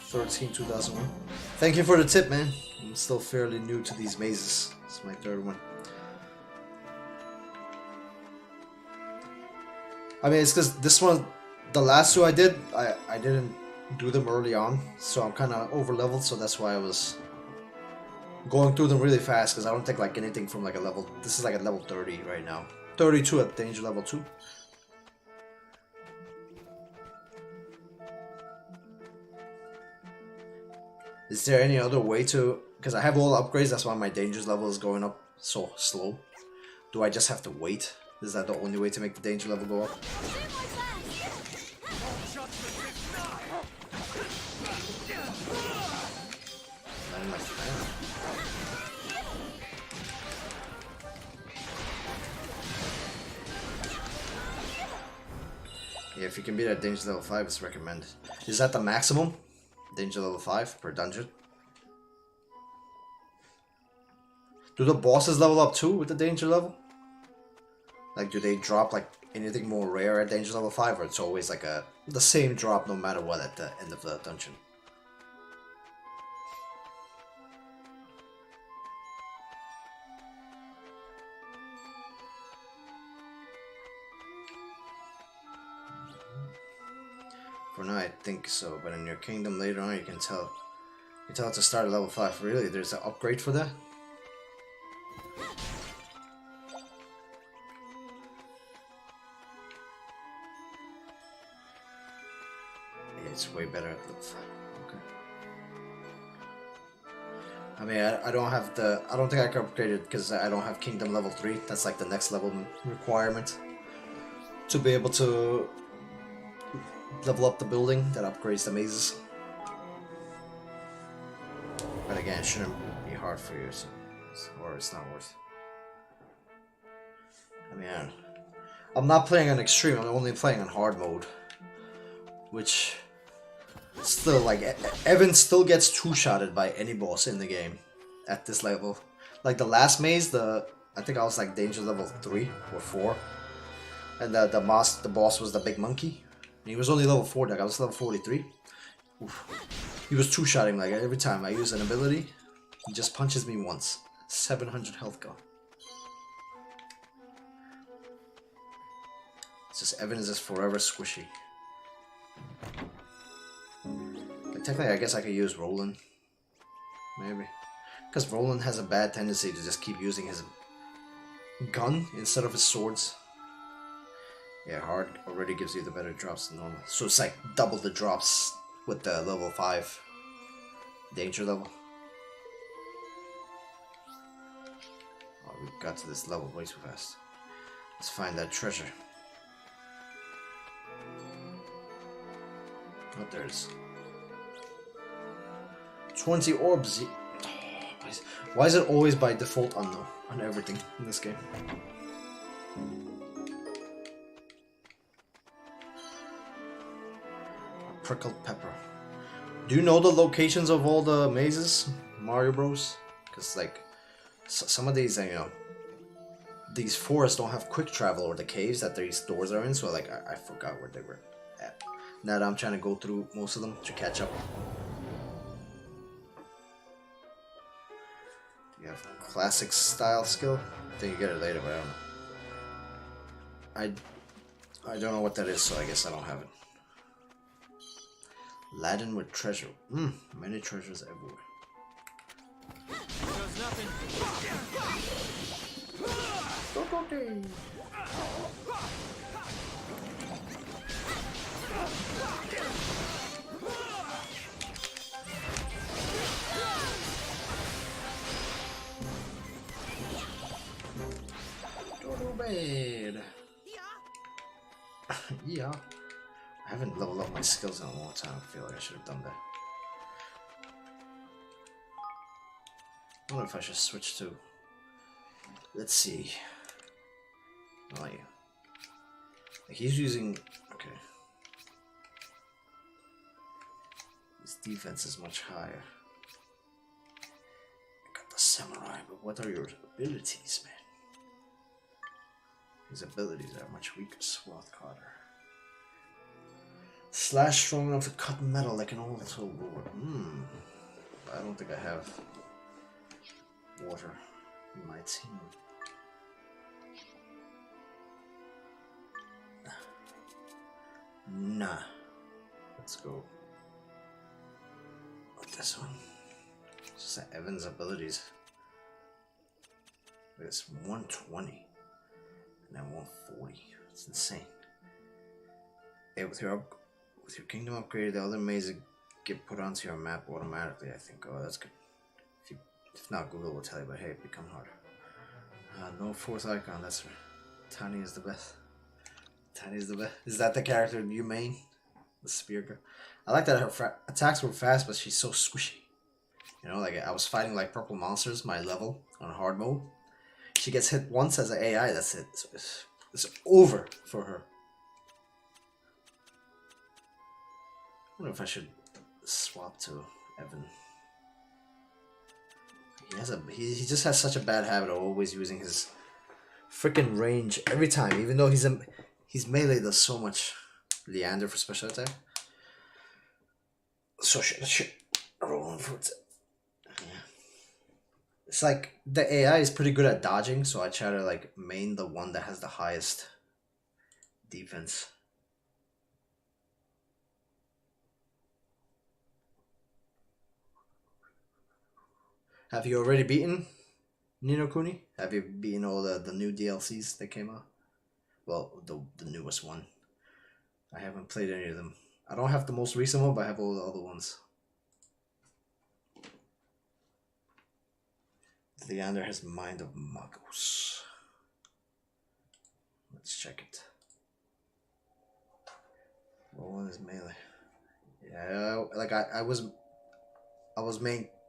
13 2001. Thank you for the tip, man. I'm still fairly new to these mazes. It's my third one. I mean, it's because this one, the last two I did, I didn't do them early on, so I'm kind of over leveled, so that's why I was going through them really fast, because I don't think like anything from like a level, this is like a level 30 right now. 32 at danger level 2. Is there any other way to, because I have all the upgrades, that's why my dangers level is going up so slow. Do I just have to wait? Is that the only way to make the danger level go up? Yeah, if you can beat at danger level 5, it's recommended. Is that the maximum? Danger level 5 per dungeon? Do the bosses level up too with the danger level? Like, do they drop like anything more rare at danger level 5, or it's always like the same drop no matter what at the end of the dungeon? For now, I think so, but in your kingdom later on, you can tell it to start at level 5. Really? There's an upgrade for that? Yeah, it's way better at level 5. Okay. I mean, I don't have the, I don't think I can upgrade it because I don't have kingdom level 3. That's like the next level requirement to be able to level up the building that upgrades the mazes. But again, it shouldn't be hard for you, so or it's not worth. I mean, I'm not playing on extreme. I'm only playing on hard mode, which still like Evan still gets two-shotted by any boss in the game at this level. Like the last maze, I think I was like danger level 3 or 4, and the boss was the big monkey. And he was only level 4. Like I was level 43. Oof. He was two-shotting like every time I use an ability. He just punches me once. 700 health gone. It's just Evan is just forever squishy. Like technically, I guess I could use Roland. Maybe. Because Roland has a bad tendency to just keep using his gun instead of his swords. Yeah, hard already gives you the better drops than normal. So it's like double the drops with the level 5 danger level. Oh, we got to this level way too fast. Let's find that treasure. Oh, there's 20 orbs. Why is it always by default unknown on everything in this game? A prickled pepper. Do you know the locations of all the mazes, Mario Bros? Because like some of these, you know, these forests don't have quick travel, or the caves that these doors are in. So like I forgot where they were at. Now that I'm trying to go through most of them to catch up. Do you have classic style skill? I think you get it later, but I don't know. I don't know what that is, so I guess I don't have it. Laden with treasure. Many treasures everywhere. There's nothing. Bad. Yeah. I haven't leveled up my skills in a long time. I feel like I should have done that. I wonder if I should switch to. Let's see. Oh yeah. Like he's using. Okay. His defense is much higher. I got the samurai, but what are your abilities, man? His abilities are much weaker. Swath Cutter. Slash strong enough to cut metal like an old lord. I don't think I have water in my team. Nah. Let's go with this one. It's just Evan's abilities. It's 120. And then 140. It's insane. Hey, with your kingdom upgrade, the other mazes get put onto your map automatically, I think. Oh, that's good. If not, Google will tell you, but hey, it become harder. No fourth icon, that's right. Tiny is the best. Tiny is the best. Is that the character you main? The spear girl? I like that her attacks were fast, but she's so squishy. You know, like I was fighting like purple monsters, my level, on hard mode. She gets hit once as an AI, that's it. It's over for her. I wonder if I should swap to Evan. He just has such a bad habit of always using his freaking range every time, even though his melee does so much. Leander for special attack. So shit. Rolling for it. Yeah. It's like the AI is pretty good at dodging, so I try to like main the one that has the highest defense. Have you already beaten Ni no Kuni? Have you beaten all the new DLCs that came out? Well, the newest one. I haven't played any of them. I don't have the most recent one, but I have all the other ones. Leander has Mind of Magos. Let's check it. Roland is melee. Yeah, like I was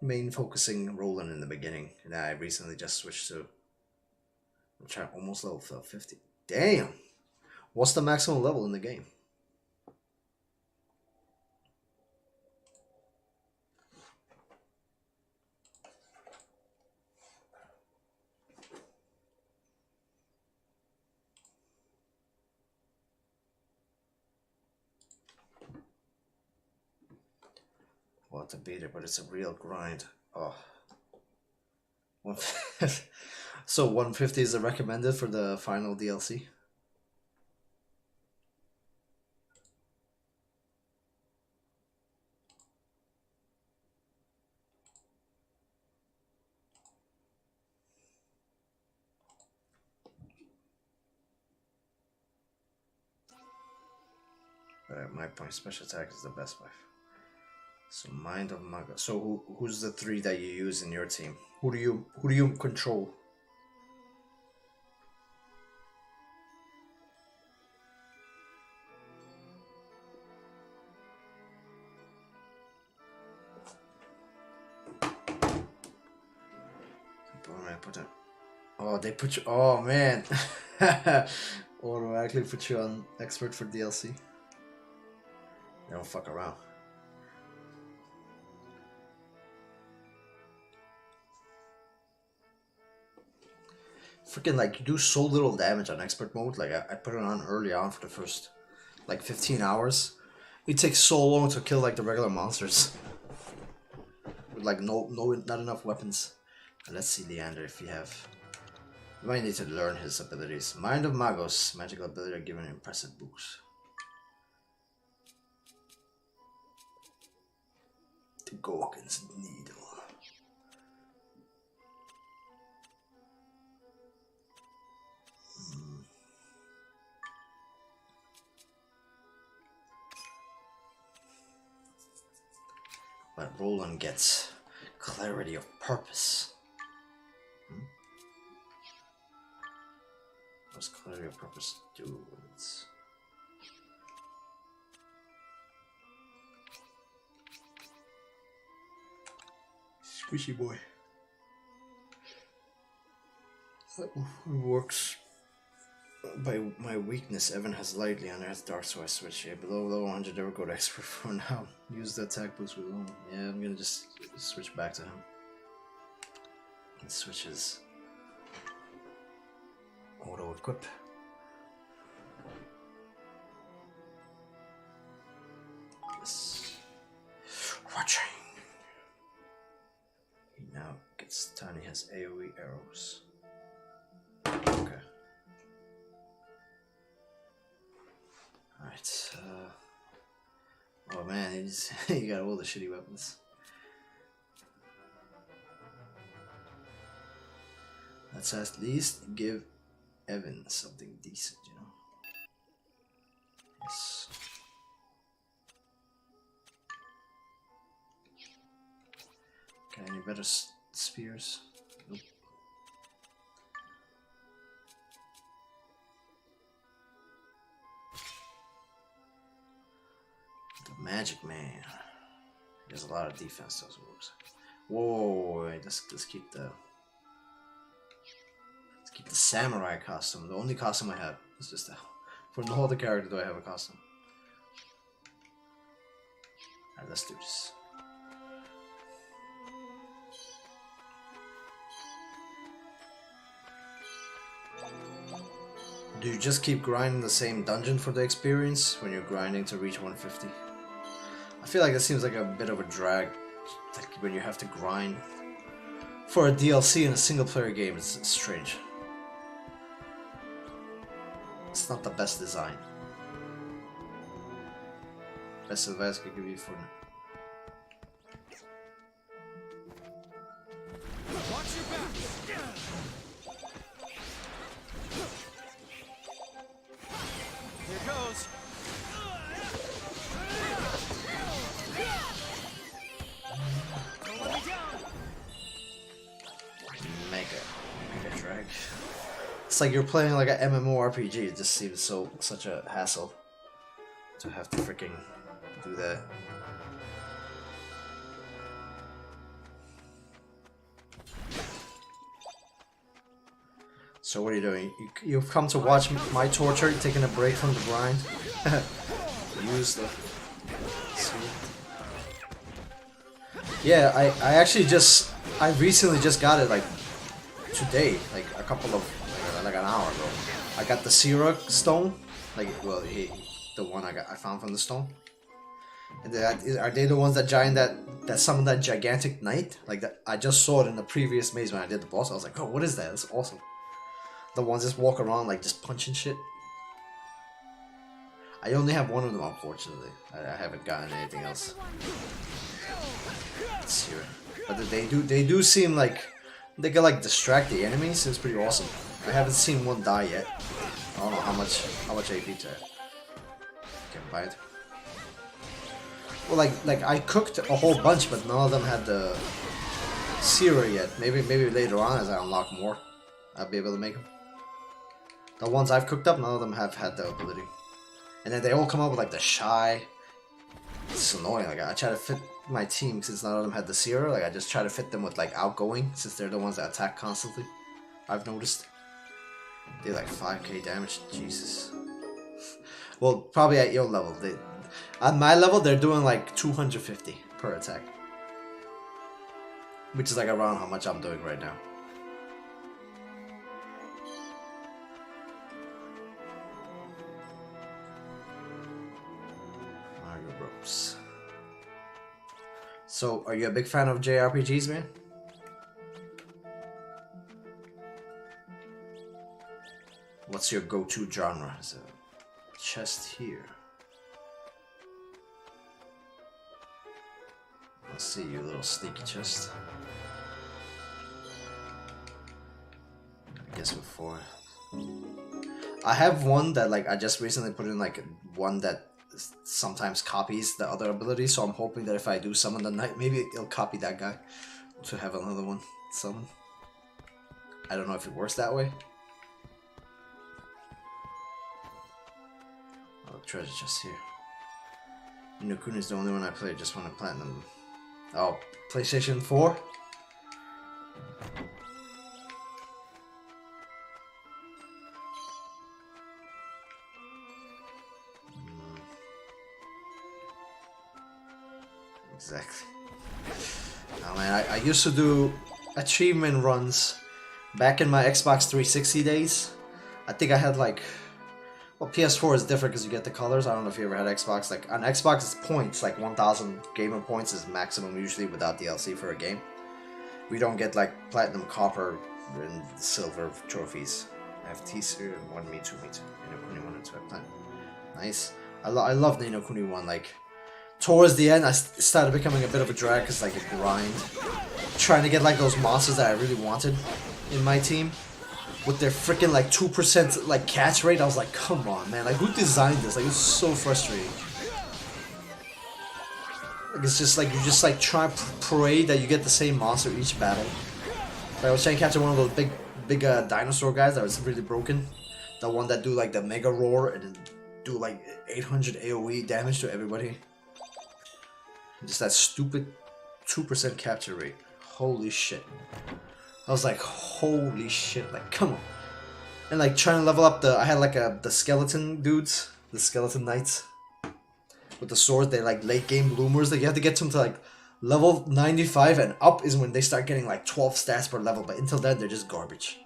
main focusing Roland in the beginning, and I recently just switched to, which I almost level 50. Damn! What's the maximum level in the game? Well, to beat it, but it's a real grind. Oh. So 150 is the recommended for the final DLC? My point special attack is the best by. So Mind of Maga. So who's the 3 that you use in your team? Who do you control? Oh, they put you. Oh man, automatically put you on expert for DLC. They don't fuck around. Freaking like you do so little damage on expert mode. Like I put it on early on for the first like 15 hours. It takes so long to kill like the regular monsters with like not enough weapons. And let's see Leander if you have. You might need to learn his abilities. Mind of Magos, magical ability are given impressive books. The Gorgon's Needle. But Roland gets clarity of purpose. What's clarity of purpose do? It's squishy boy. That works by my weakness. Evan has lightly and has dark, so I switch. Yeah, below 100, never go to expert for now. Use the attack boost with one. Yeah, I'm gonna just switch back to him. And switch his auto equip. Yes. Watching. He now gets tiny, has AoE arrows. Okay. Alright, oh man, he got all the shitty weapons. Let's at least give Evan something decent, you know? Yes. Okay, any better spears? Nope. The Magic Man. There's a lot of defense, those moves. Whoa, wait, let's keep the samurai costume. The only costume I have is just that. For no other character do I have a costume. Alright, let's do this. Do you just keep grinding the same dungeon for the experience when you're grinding to reach 150? I feel like it seems like a bit of a drag, like when you have to grind for a DLC in a single player game. It's strange. It's not the best design. Best advice I could give you for now. Watch your back. Here goes. Don't let me down. Mega drag. It's like you're playing like an MMORPG. It just seems such a hassle. to have to freaking do that. So what are you doing? You've come to watch my torture, taking a break from the grind. Use the... See? Yeah, I actually just... I recently just got it, like, today. Like, a couple of... Like an hour ago. I got the Sierra stone. Like, well, the one I found from the stone. And are they the ones that summon that gigantic knight? Like, that I just saw it in the previous maze when I did the boss. I was like, oh, what is that? That's awesome. The ones just walk around like just punching shit. I only have one of them, unfortunately. I haven't gotten anything else. Let's see. But they do seem like they can like distract the enemies. It's pretty awesome. I haven't seen one die yet. I don't know how much AP to have. Can buy it. Well, like I cooked a whole bunch, but none of them had the Sierra yet. Maybe later on as I unlock more, I'll be able to make them. The ones I've cooked up, none of them have had the ability. And then they all come up with like the shy. It's annoying. Like I try to fit my team since none of them had the Sierra. Like I just try to fit them with like outgoing since they're the ones that attack constantly. I've noticed. They like 5k damage. Jesus. Well, probably at your level. At my level, they're doing like 250 per attack. Which is like around how much I'm doing right now. Mario Bros. So, are you a big fan of JRPGs, man? What's your go-to genre? There's a chest here. Let's see, you little sneaky chest. I guess before. I have one that like I just recently put in like one that sometimes copies the other ability, so I'm hoping that if I do summon the knight, maybe it'll copy that guy to have another one summon. I don't know if it works that way. Oh, treasure chest here. Ni no Kuni is the only one I play, just want to platinum. Oh, PlayStation 4? Exactly. Oh man, I used to do achievement runs back in my Xbox 360 days. I think I had like... Well, PS4 is different because you get the colors. I don't know if you ever had Xbox. Like on Xbox, it's points. Like 1,000 gamer points is maximum usually without DLC for a game. We don't get like platinum, copper, and silver trophies. I have T-Series 1 me, 2 me, 2. Ni no Kuni 1 and 2 I platinum. Nice. I love Ni no Kuni 1. Like towards the end, I started becoming a bit of a drag because like a grind, trying to get like those monsters that I really wanted in my team. With their freaking like 2% like catch rate, I was like, come on, man! Like, who designed this? Like, it's so frustrating. Like, it's just like you just like try to pray that you get the same monster each battle. Like, I was trying to capture one of those big dinosaur guys that was really broken. The one that do like the mega roar and then do like 800 AOE damage to everybody. Just that stupid 2% capture rate. Holy shit. I was like, holy shit, like, come on. And like, trying to level up I had like the skeleton dudes, the skeleton knights. With the swords, they're like late game bloomers. Like, you have to get them to like level 95 and up is when they start getting like 12 stats per level. But until then, they're just garbage.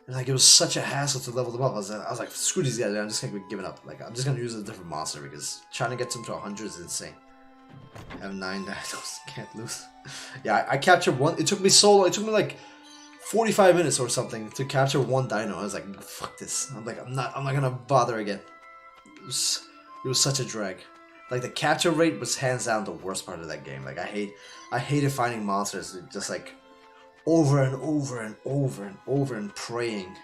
And like, it was such a hassle to level them up. I was like, screw these guys, I'm just gonna be giving up. Like, I'm just gonna use a different monster because trying to get them to 100 is insane. I have 9 dinos, can't lose. Yeah, I captured one. It took me so long. It took me like 45 minutes or something to capture one dino. I was like, fuck this. I'm like, I'm not gonna bother again. It was such a drag. Like, the capture rate was hands down the worst part of that game. Like, I hated finding monsters just like over and over and over and over and praying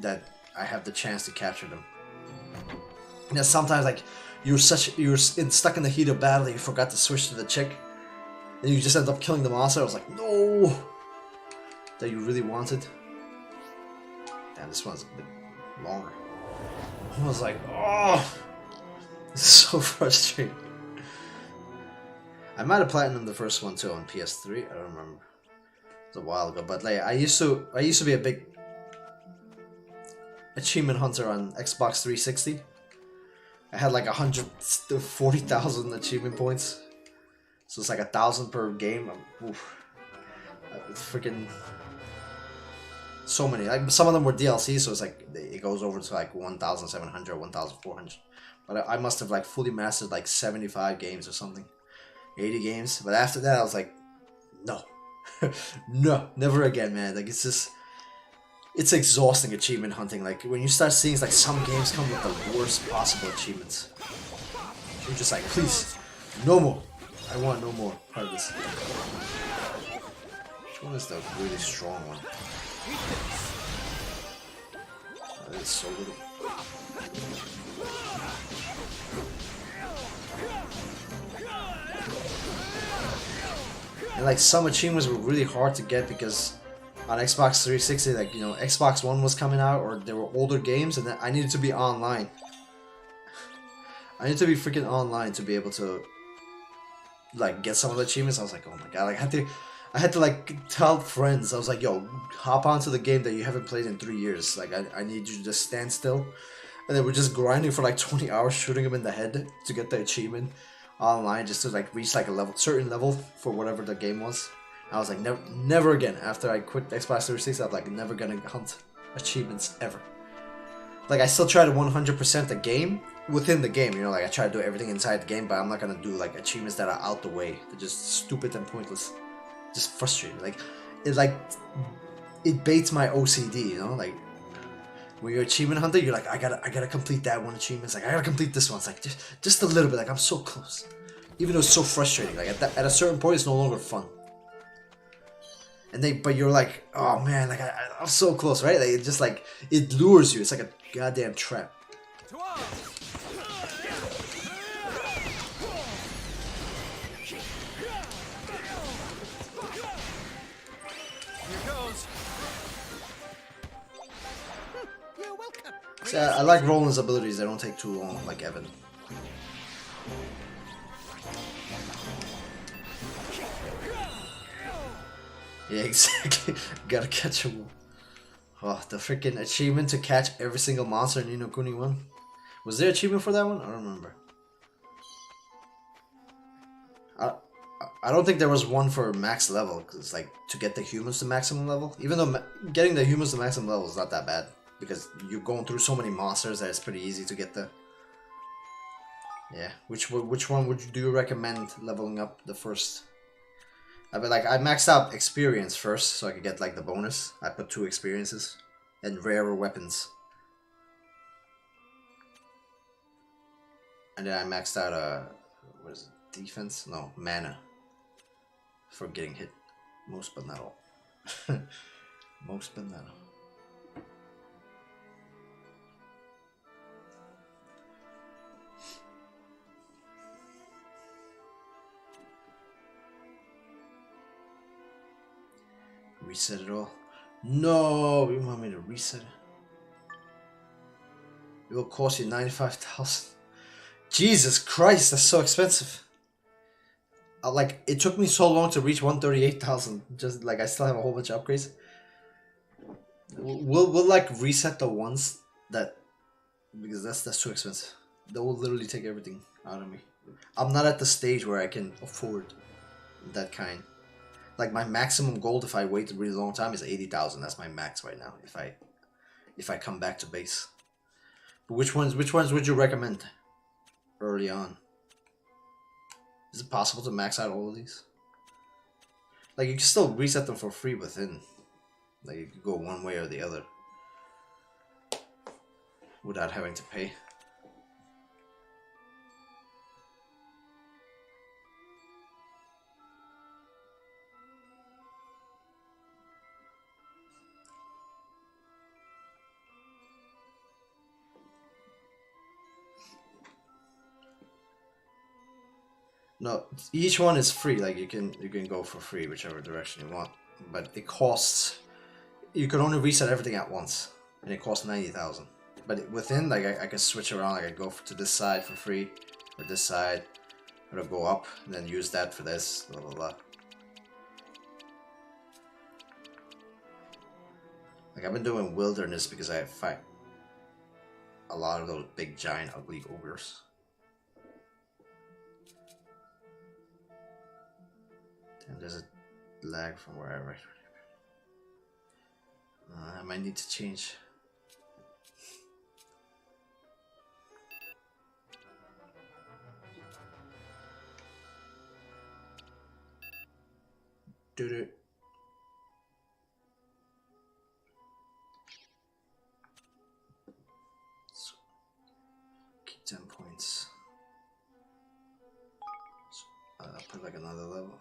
that I have the chance to capture them. And then sometimes like you're stuck in the heat of battle, you forgot to switch to the chick, and you just end up killing the monster. I was like, no, that you really wanted. Damn, this one's a bit longer. I was like, oh, It's so frustrating. I might have platinumed the first one too on PS3. I don't remember. It's a while ago, but like I used to be a big achievement hunter on Xbox 360. I had like 140,000 achievement points, so it's like 1,000 per game. Oof. It's freaking so many. Like some of them were DLC, so it's like it goes over to like 1,700, 1,400. But I must have like fully mastered like 75 games or something, 80 games. But after that, I was like, no, no, never again, man. Like it's exhausting achievement hunting. Like when you start seeing like some games come with the worst possible achievements, you're just like, please, no more. I want no more part of this. Which one is the really strong one? Oh, that is so little. And like some achievements were really hard to get because on Xbox 360, like, you know, Xbox One was coming out, or there were older games, and then I needed to be online. I need to be freaking online to be able to like get some of the achievements. I was like, oh my god, like I had to like tell friends. I was like, yo, hop onto the game that you haven't played in 3 years. Like I need you to just stand still. And then we're just grinding for like 20 hours, shooting him in the head to get the achievement online, just to like reach like a certain level for whatever the game was. I was like, never again. After I quit Xbox 360, I'm like, never gonna hunt achievements ever. Like I still try to 100% the game within the game, you know, like I try to do everything inside the game, but I'm not gonna do like achievements that are out the way. They're just stupid and pointless. Just frustrating. Like it baits my OCD, you know, like when you're achievement hunter, you're like, I gotta complete that one achievement. It's like I gotta complete this one. It's like just a little bit. Like I'm so close, even though it's so frustrating. Like at a certain point, it's no longer fun. And but you're like, oh man, like I'm so close, right? Like it just like it lures you. It's like a goddamn trap. See, I like Roland's abilities. They don't take too long, like Evan. Yeah, exactly. Gotta catch them. Oh, the freaking achievement to catch every single monster in Ni no Kuni 1. Was there an achievement for that one? I don't remember. I don't think there was one for max level, because it's like to get the humans to maximum level. Even though getting the humans to maximum level is not that bad, because you're going through so many monsters that it's pretty easy to get the... Yeah, which one do you recommend leveling up the first? I mean, like I maxed out experience first, so I could get like the bonus. I put 2 experiences and rarer weapons, and then I maxed out what is it? Defense? No, mana for getting hit. Most but not all. Most but not all. Reset it all? No, you want me to reset it? It will cost you 95,000. Jesus Christ, that's so expensive. Like it took me so long to reach 138,000. Just like I still have a whole bunch of upgrades. We'll like reset the ones that, because that's too expensive. That will literally take everything out of me. I'm not at the stage where I can afford that kind. Like my maximum gold if I wait a really long time is 80,000. That's my max right now. If I come back to base. But which ones would you recommend early on? Is it possible to max out all of these? Like you can still reset them for free within. Like you could go one way or the other without having to pay. No, each one is free. Like you can go for free whichever direction you want, but it costs. You can only reset everything at once, and it costs 90,000. but within, like I can switch around. Like I go to this side for free, or this side, or to go up, and then use that for this. Blah blah blah. Like I've been doing wilderness because I fight a lot of those big, giant, ugly ogres. And there's a lag from where I write. I might need to change. Do. So, keep 10 points. So, I'll put like another level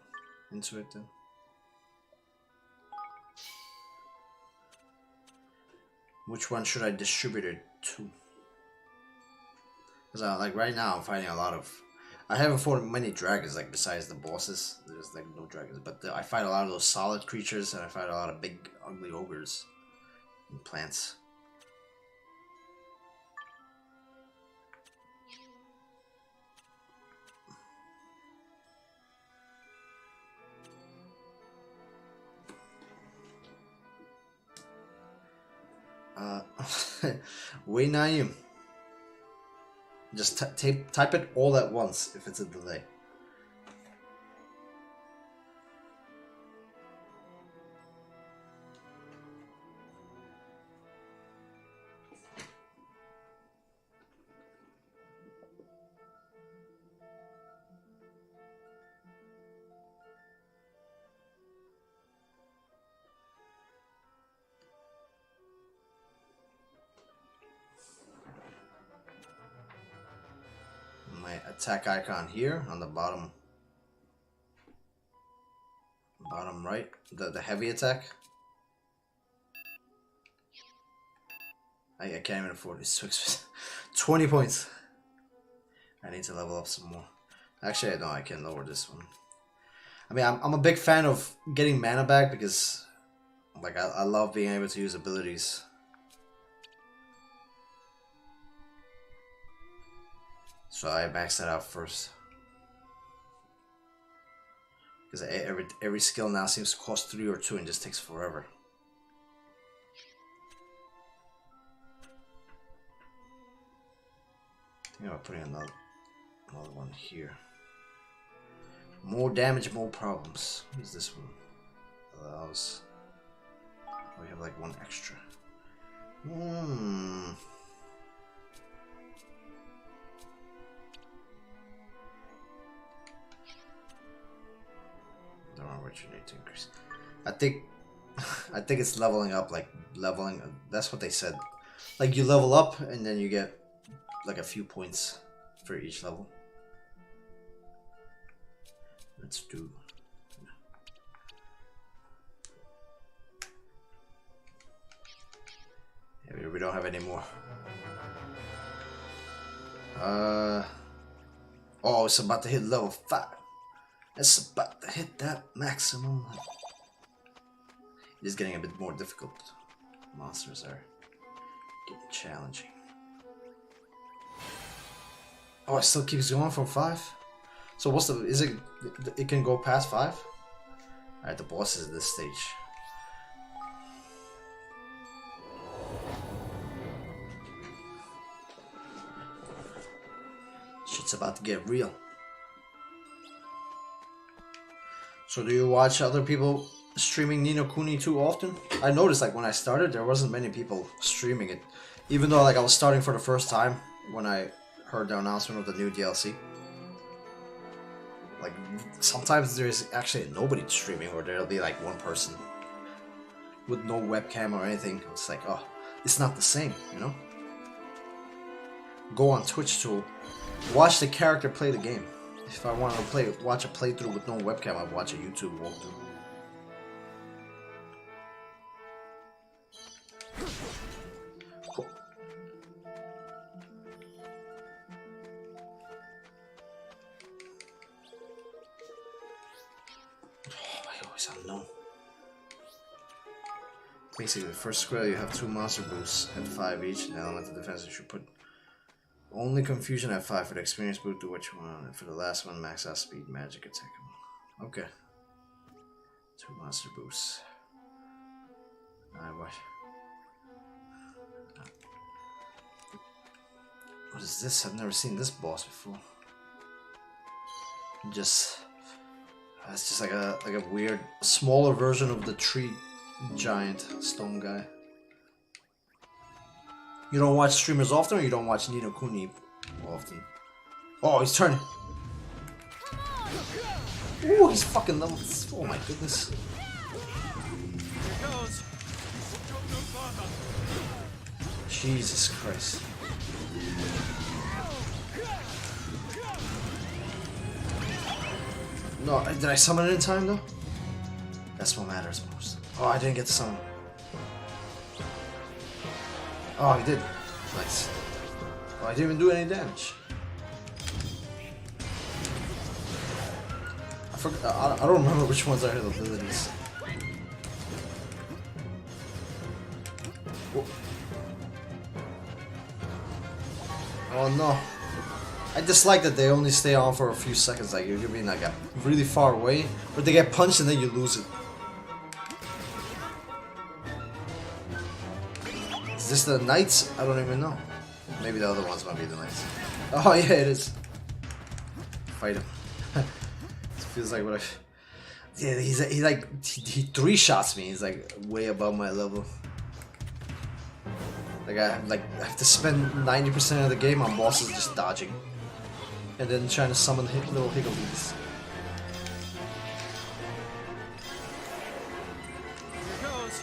into it then. Which one should I distribute it to? Because like right now I'm fighting a lot of... I haven't fought many dragons, like besides the bosses. There's like no dragons, but I fight a lot of those solid creatures, and I fight a lot of big ugly ogres and plants. Way Naim. Just type it all at once if it's a delay. My attack icon here on the bottom right, the heavy attack. I can't even afford this. 20 points. I need to level up some more. Actually, I know I can lower this one. I mean, I'm a big fan of getting mana back because, like, I love being able to use abilities. So I maxed that out first. Because every skill now seems to cost 3 or 2 and just takes forever. I think I'll put in another one here. More damage, more problems. What is this one? Allows... We have like 1 extra. Don't know what you need to increase. I think it's leveling up, like leveling. That's what they said. Like you level up and then you get like a few points for each level. Let's do. Yeah, we don't have any more. Oh, it's about to hit level 5. It's about to hit that maximum. It is getting a bit more difficult. Monsters are getting challenging. Oh, it still keeps going from 5? So what's the... Is it... It can go past 5? Alright, the boss is at this stage. Shit's about to get real. So do you watch other people streaming Ni no Kuni too often? I noticed like when I started there wasn't many people streaming it. Even though like I was starting for the first time when I heard the announcement of the new DLC. Like sometimes there's actually nobody streaming or there'll be like one person with no webcam or anything. It's like, oh, it's not the same, you know? Go on Twitch to watch the character play the game. If I want to watch a playthrough with no webcam, I'd watch a YouTube walkthrough. Cool. Oh, I always unknown. Basically, the first square you have 2 monster boosts at 5 each, and elemental defense you should put only confusion at 5 for the experience boot, do what you want, and for the last one, max out speed, magic attack. Okay. 2 monster boosts. Alright, what is this? I've never seen this boss before. It's just like a weird, smaller version of the tree giant stone guy. You don't watch streamers often, or you don't watch Nino Kuni often? Oh, he's turning. Ooh, he's fucking level. Oh my goodness. Here goes. Jesus Christ. No, did I summon it in time though? That's what matters most. Oh, I didn't get to summon. Oh, he did. Nice. Oh, I didn't even do any damage. I forgot. I don't remember which ones are his abilities. Oh. Oh no. I dislike that they only stay on for a few seconds, like you're being like really far away, but they get punched and then you lose it. Is this the knights? I don't even know. Maybe the other ones might be the knights. Oh yeah, it is. Fight him. It feels like what I... Yeah, he 3-shots me. He's like way above my level. Like I have to spend 90% of the game on bosses just dodging. And then trying to summon little higgledies. Here goes.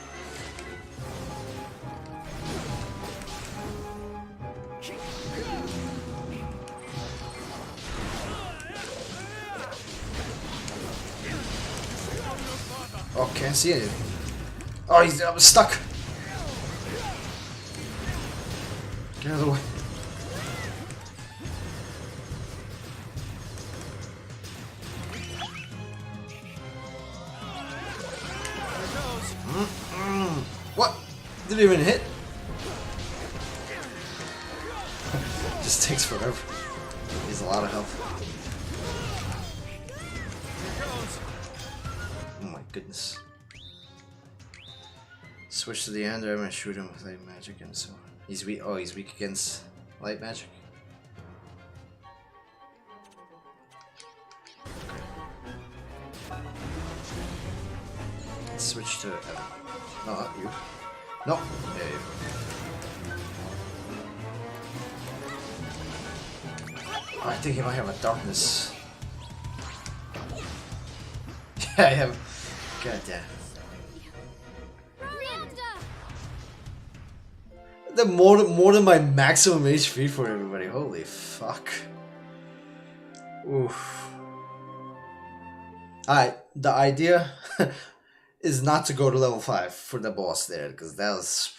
Oh, can't see anything. Oh, I'm stuck. Get out of the way. What? Didn't even hit? Just takes forever. He's a lot of health. Oh my goodness. Switch to the ender and shoot him with light magic, and so he's weak. Oh, he's weak against light magic. Switch to Evan. No, not you. No. Yeah, you. Oh, I think he might have a darkness. Yeah, I have. God damn. The more than my maximum HP for everybody. Holy fuck. Oof. Alright, the idea is not to go to level 5 for the boss there, because that's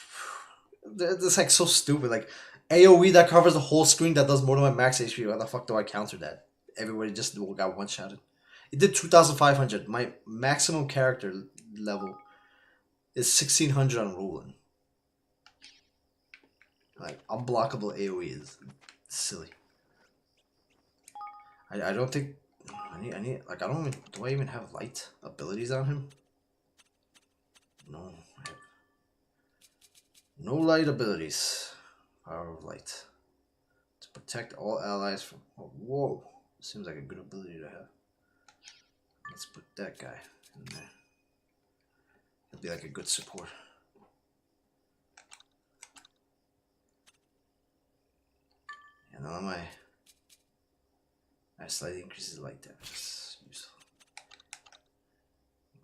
like so stupid. Like AoE that covers the whole screen that does more than my max HP. How the fuck do I counter that? Everybody just got one-shotted. It did 2,500. My maximum character level is 1,600 on Roland. Like unblockable AoE is silly. I don't think I need like I don't even do I even have light abilities on him? No, I have no light abilities. Power of light. To protect all allies from... Oh, whoa. Seems like a good ability to have. Let's put that guy in there. He'll be like a good support. And all my slightly increases light damage. That's useful.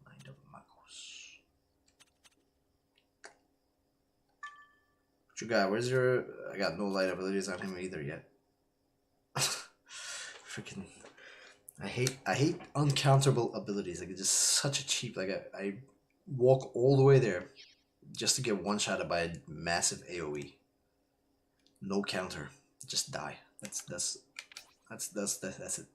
Mind of Makos. What you got? Where's your... I got no light abilities on him either yet. Freaking... I hate uncounterable abilities. Like it's just such a cheap... Like I walk all the way there just to get one-shotted by a massive AoE. No counter. Just die. That's it.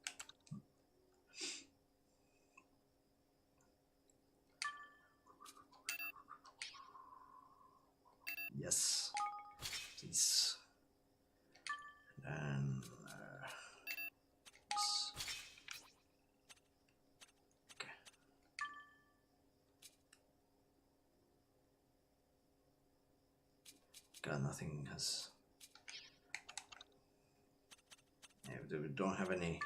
Yes. Please. And yes. Okay. God, nothing has. Yeah, we don't have any.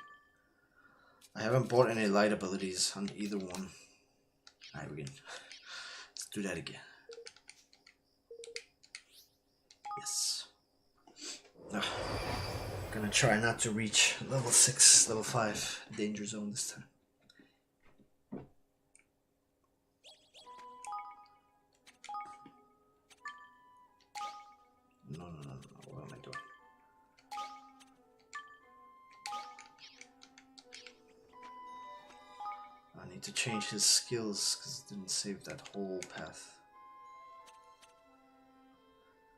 I haven't bought any light abilities on either one. Alright, we can. Let's do that again. Yes. Gonna try not to reach level 6, level 5 danger zone this time. No, what am I doing? I need to change his skills because it didn't save that whole path.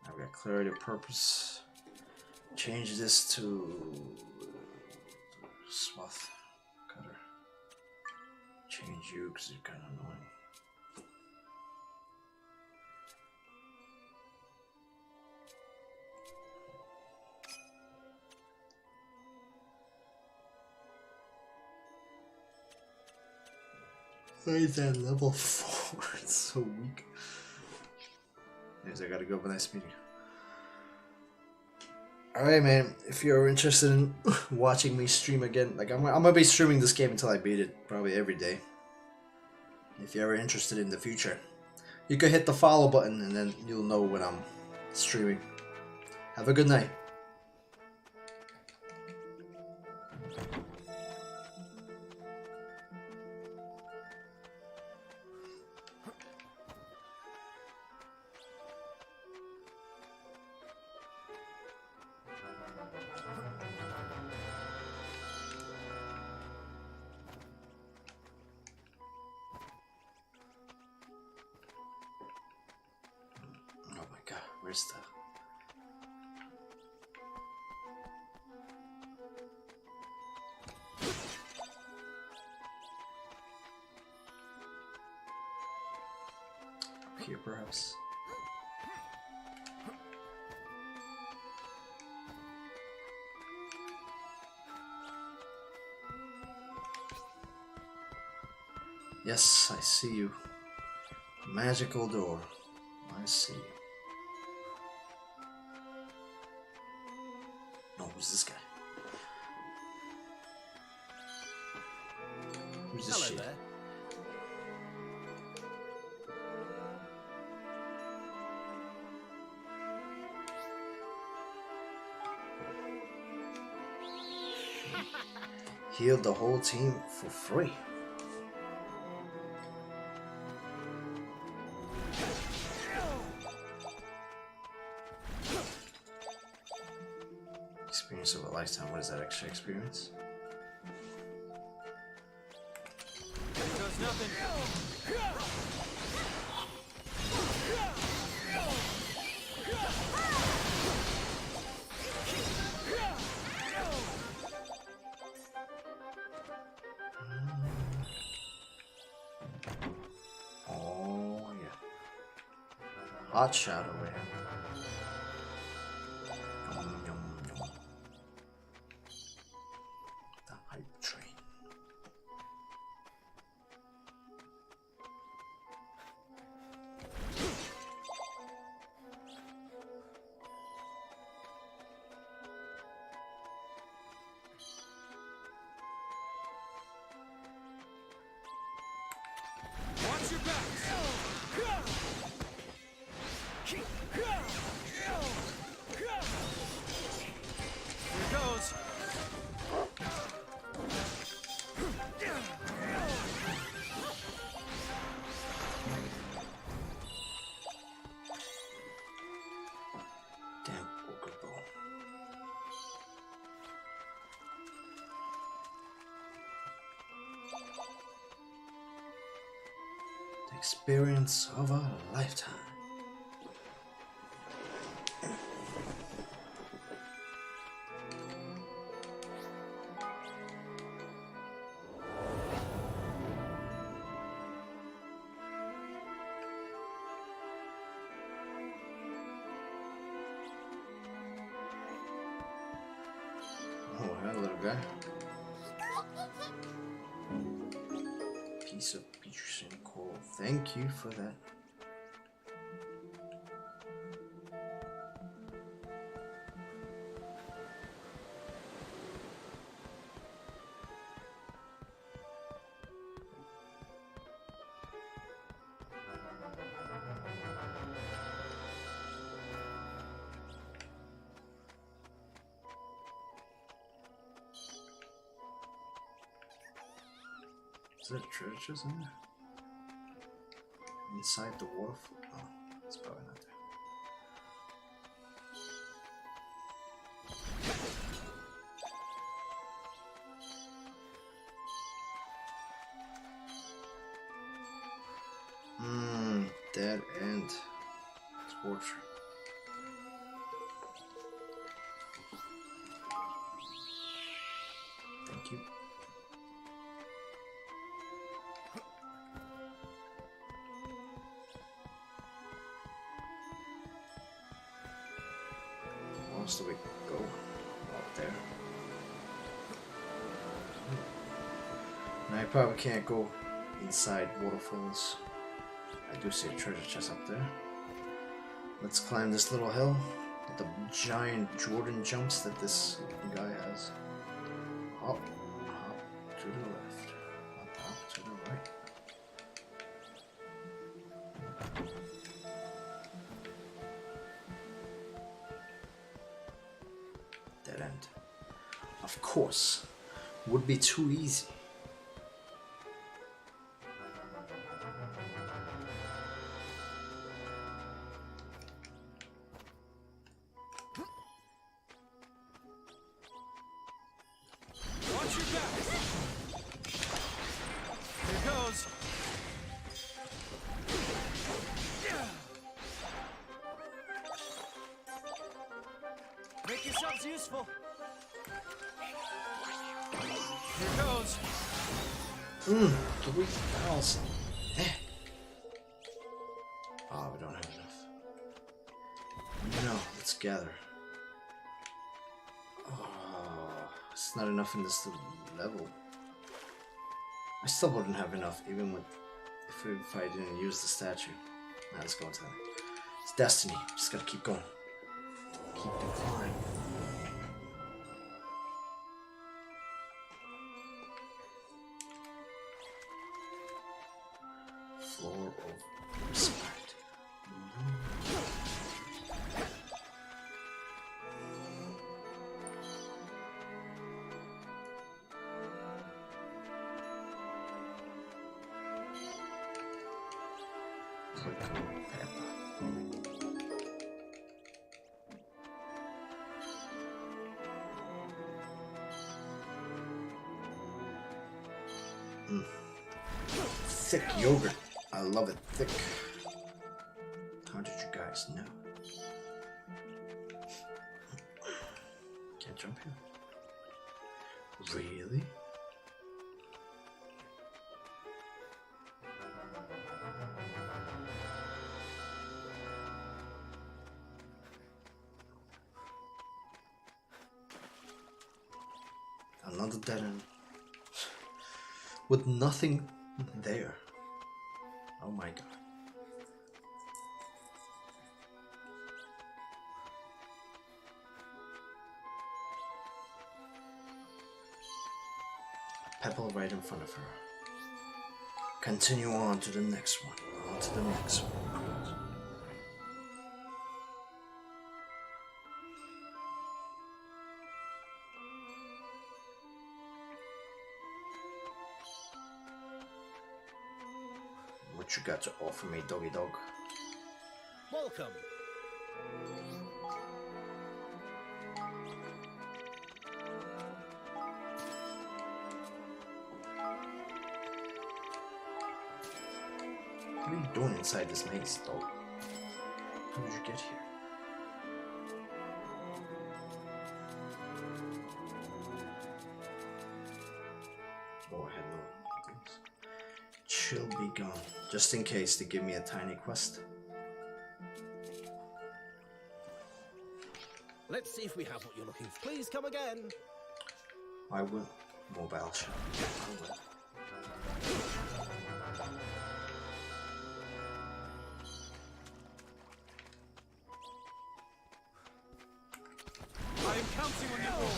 Now we got clarity of purpose. Change this to swath cutter. Change you because you're kind of annoying. Why is that level 4? It's so weak. Anyways, I gotta go for nice meeting. Alright, man. If you're interested in watching me stream again, like I'm gonna be streaming this game until I beat it, probably every day. If you're ever interested in the future, you can hit the follow button and then you'll know when I'm streaming. Have a good night. Where's the... Up here, perhaps? Yes, I see you. Magical door. I see you. Who's this guy? Who's this shit? There. Healed the whole team for free. Experience of a lifetime. What is that extra experience? There goes nothing. Oh yeah. Hot shot over here. Watch your backs. Here goes. Damn poker ball. The experience of a lifetime. Oh, hi, little guy. Piece of Peterson coal. Thank you for that. Is there treasure chest in there? Inside the waterfall? Oh, it's probably not there. Dead end. Torture. Thank you. Where else do we go? Up there. Now I probably can't go inside waterfalls. I do see a treasure chest up there. Let's climb this little hill with the giant Jordan jumps that this guy has. Hop, hop to the left, hop, hop to the right. Dead end. Of course, would be too easy. Watch your back. Here goes. Make yourselves useful. Here goes. 3,000. Oh, we don't have enough. No, let's gather. Oh, it's not enough in this level. I still wouldn't have enough even with if I didn't use the statue. Now let's go into that. It's destiny. Just gotta keep going. Keep the climb. Floor of respect. Prickle pepper. Thick yogurt. I love it thick. How did you guys know? Can't jump here. Really? Another dead end. With nothing there. Oh my god. Pebble right in front of her. Continue on to the next one. On to the next one. What you got to offer me, doggy dog? Welcome. What are you doing inside this maze, dog? How did you get here? Oh, I had no things. Chill be gone. Just in case they give me a tiny quest. Let's see if we have what you're looking for. Please come again. I will. Mobile shop. I will. I am counting on you all.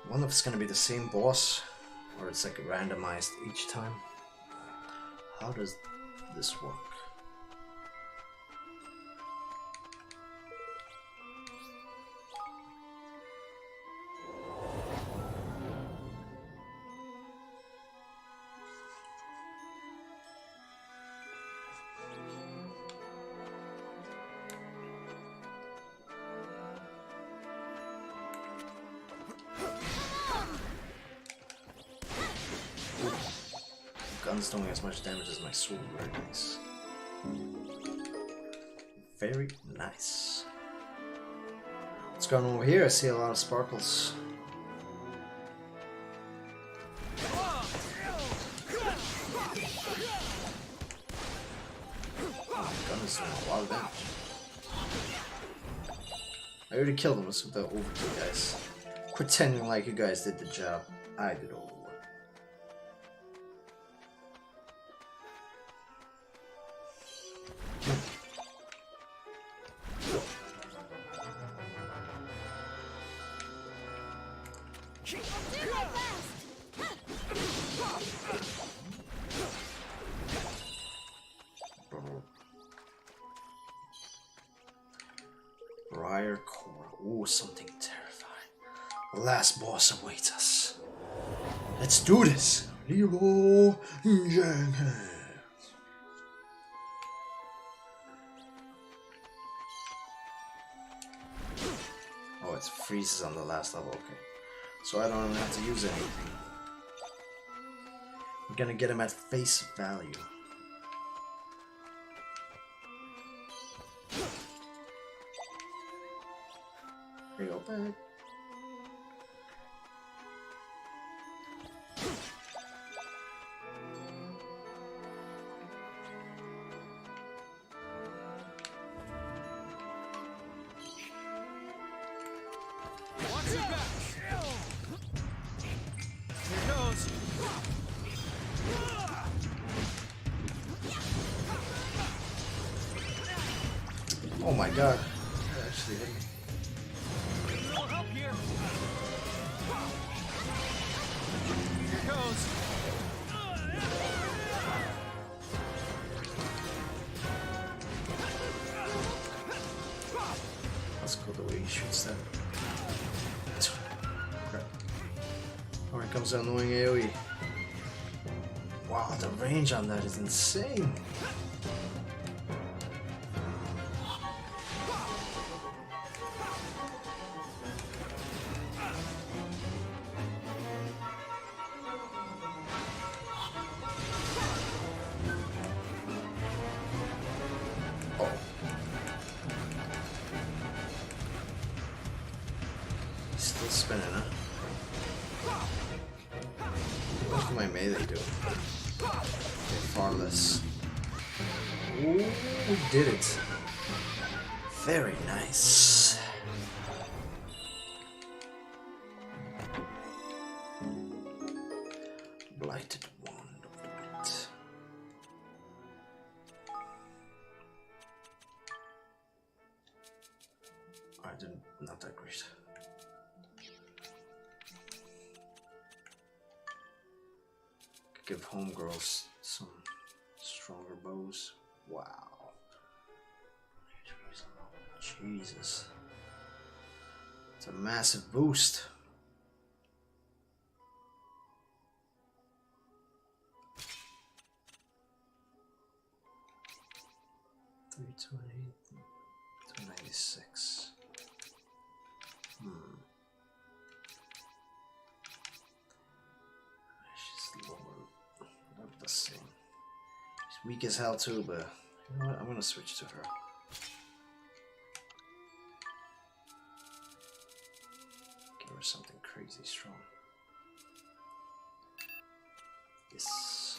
I wonder if it's gonna be the same boss, or it's like randomized each time. How does this work? Guns don't as much damage as my sword. Very nice. Very nice. What's going on over here? I see a lot of sparkles. Oh, gun is doing a lot of damage. I already killed him with the overkill, guys. Pretending like you guys did the job. I did all the work. Briar Core. Ooh, something terrifying. The last boss awaits us. Let's do this! Lego Jenkins. Oh, it freezes on the last level, okay. So I don't even have to use anything. I'm gonna get him at face value. Here you go, back. Watch your back. Here goes. Oh my god. That actually hit me. Little help here. Here goes. That's cool the way he shoots that. Crap. Oh, here comes the annoying AoE. Wow, the range on that is insane. Oh. Still spinning, huh? What can my melee do? Okay, far less. Ooh, we did it. Very nice. Blighted Wand of the Wind. I didn't, not that great. Could give homegirls some stronger bows. Wow. Jesus. It's a massive boost. $328, $296. She's lower, not the same. She's weak as hell too, but you know what? I'm gonna switch to her. Give her something crazy strong. Yes.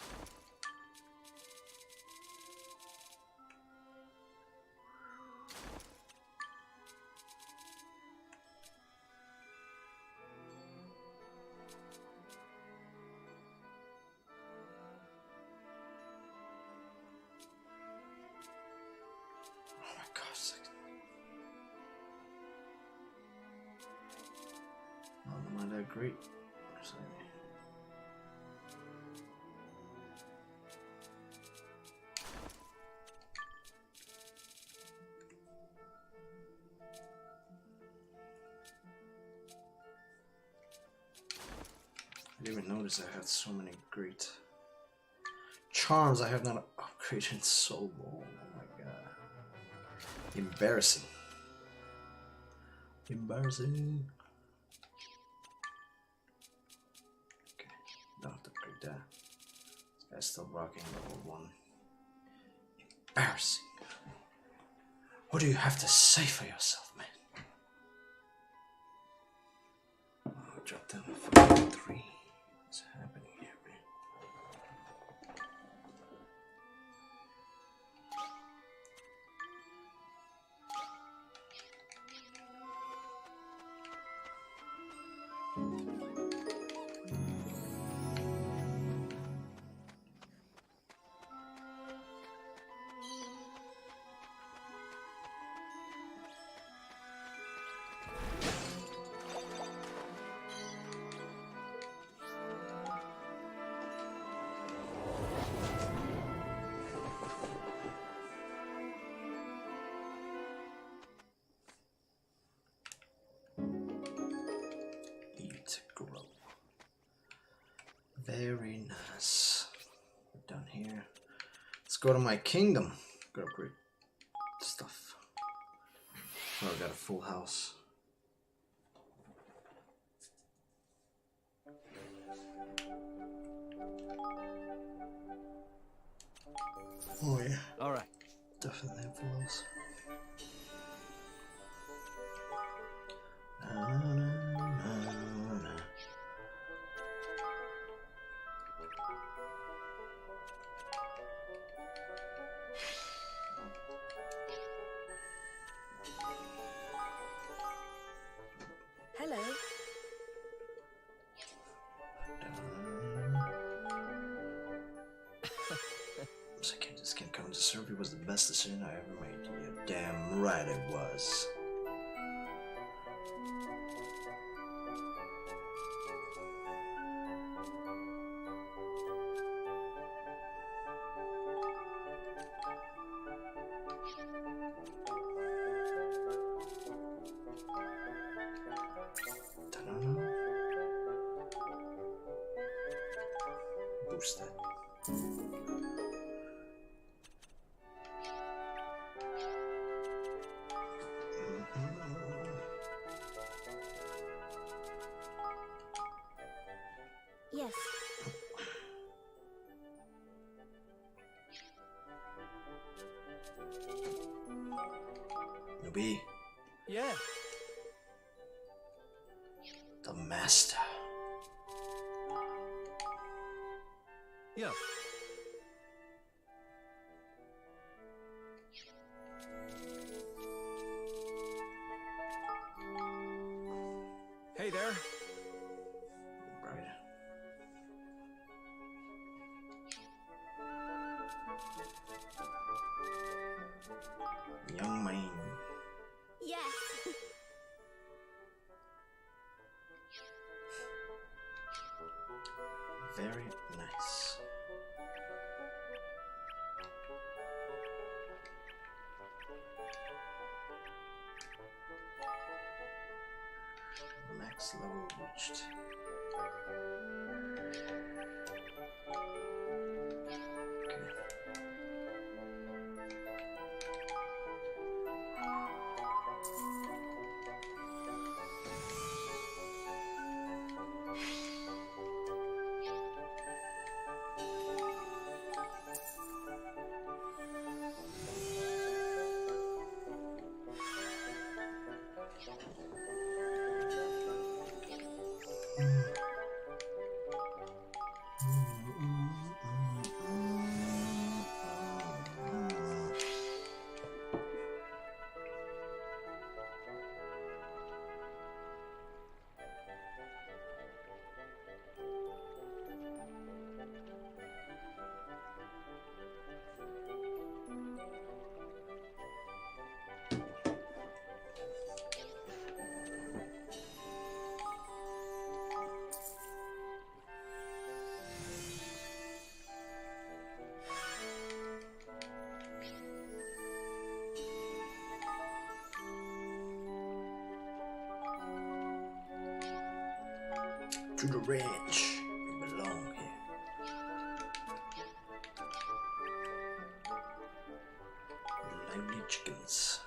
Oh my gosh. Oh, not that great. Sorry. I didn't even notice I had so many great charms I have not upgraded in so long. Oh my god. Embarrassing. Embarrassing. Okay, don't have to upgrade that. This guy's still rocking level 1. Embarrassing. What do you have to say for yourself, man? Oh, drop down to 43. What's happening here, man? Very nice. We're done here. Let's go to my kingdom. Go upgrade stuff. Oh, I got a full house. Oh yeah. All right. Definitely a full house. Hello. This game coming to serve you was the best decision I ever made. You're damn right it was. Boost that. Yes. Newbie, Yeah. the master. Yeah. Hey there. Right. Young man. Yes. Very nice. Max level reached. To the ranch. We belong here. Lively chickens.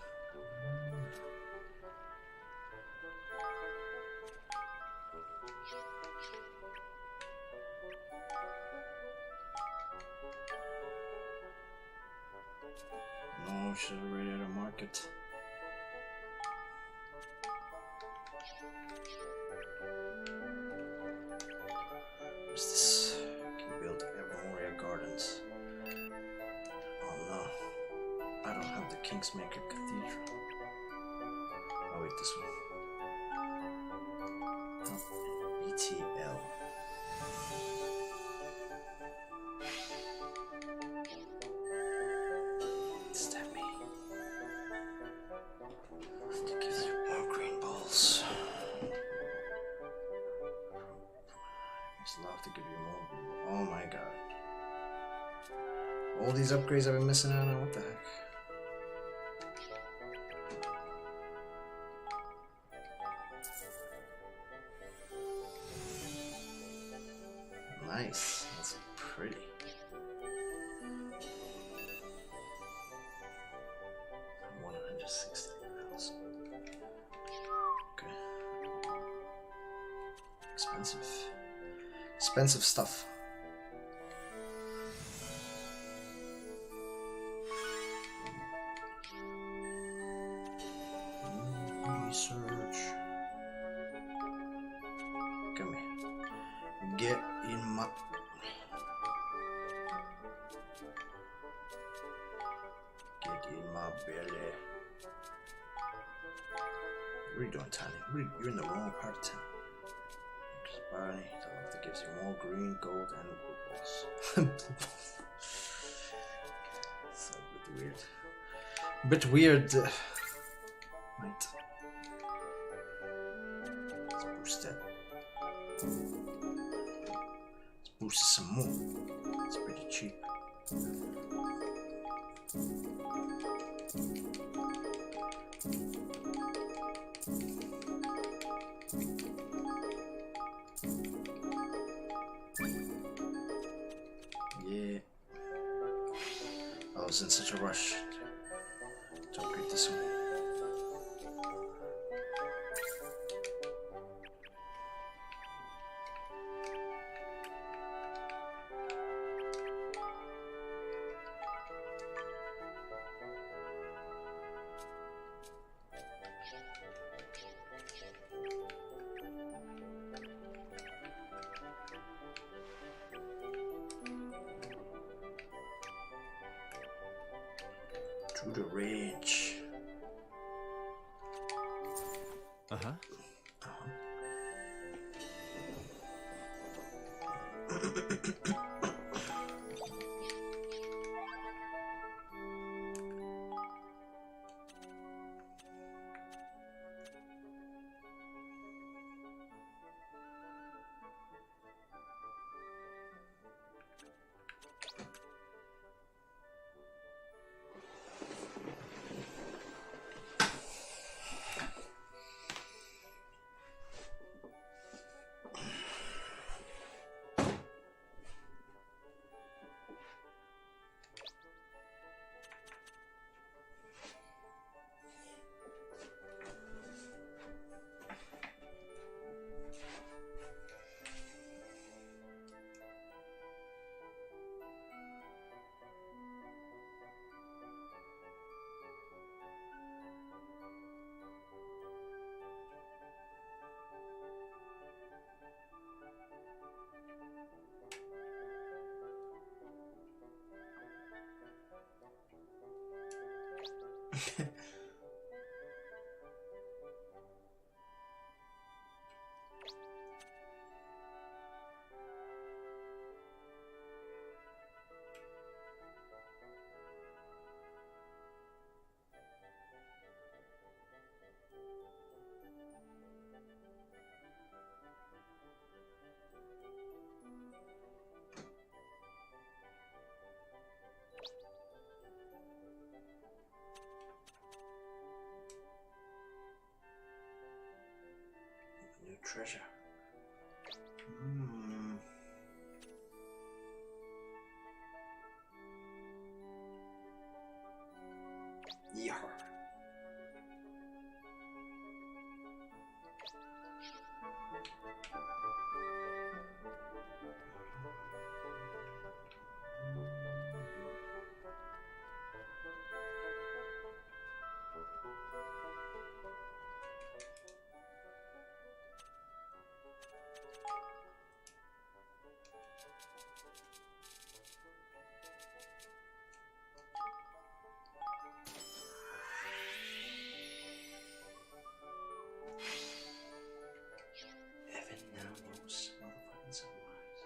No, she's already at a market. What's this? Can build Evermoria Gardens. Oh no. I don't have the Kingsmaker Cathedral. Oh wait, this one. Oh, BTL. What's that mean? It gives you more green balls. It's love to give you more. Oh my god. All these upgrades I've been missing out on, what the heck? Nice, that's pretty. $160,000. Okay. Expensive stuff. Research. Come here. Get in my. Get in my belly. What are you doing, Tiny? You're in the wrong part of town. Barney, the love that gives you more green, gold, and blue balls. It's a bit weird. Bit weird. Right. Let's boost that. Let's boost it some more. It's pretty cheap. Yeah. I was in such a rush to upgrade this one. To the ranch. Uh-huh. Treasure. Hmm. Yeah. Heaven now knows motherfucking sunrise.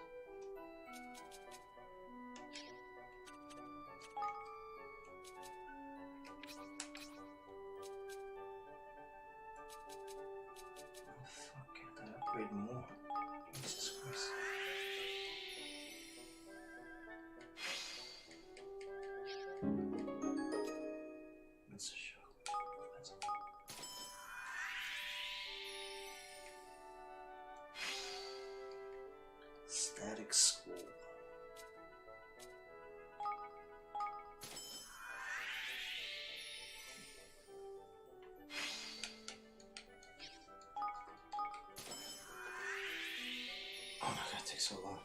Oh fuck, can't I upgrade more? Jesus Christ. That's a show. That's Static School. Oh my god, it takes so long.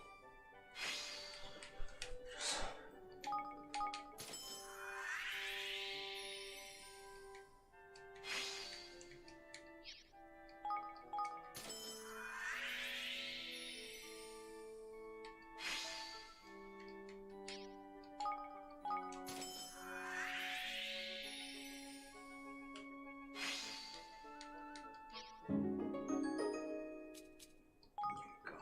There you go.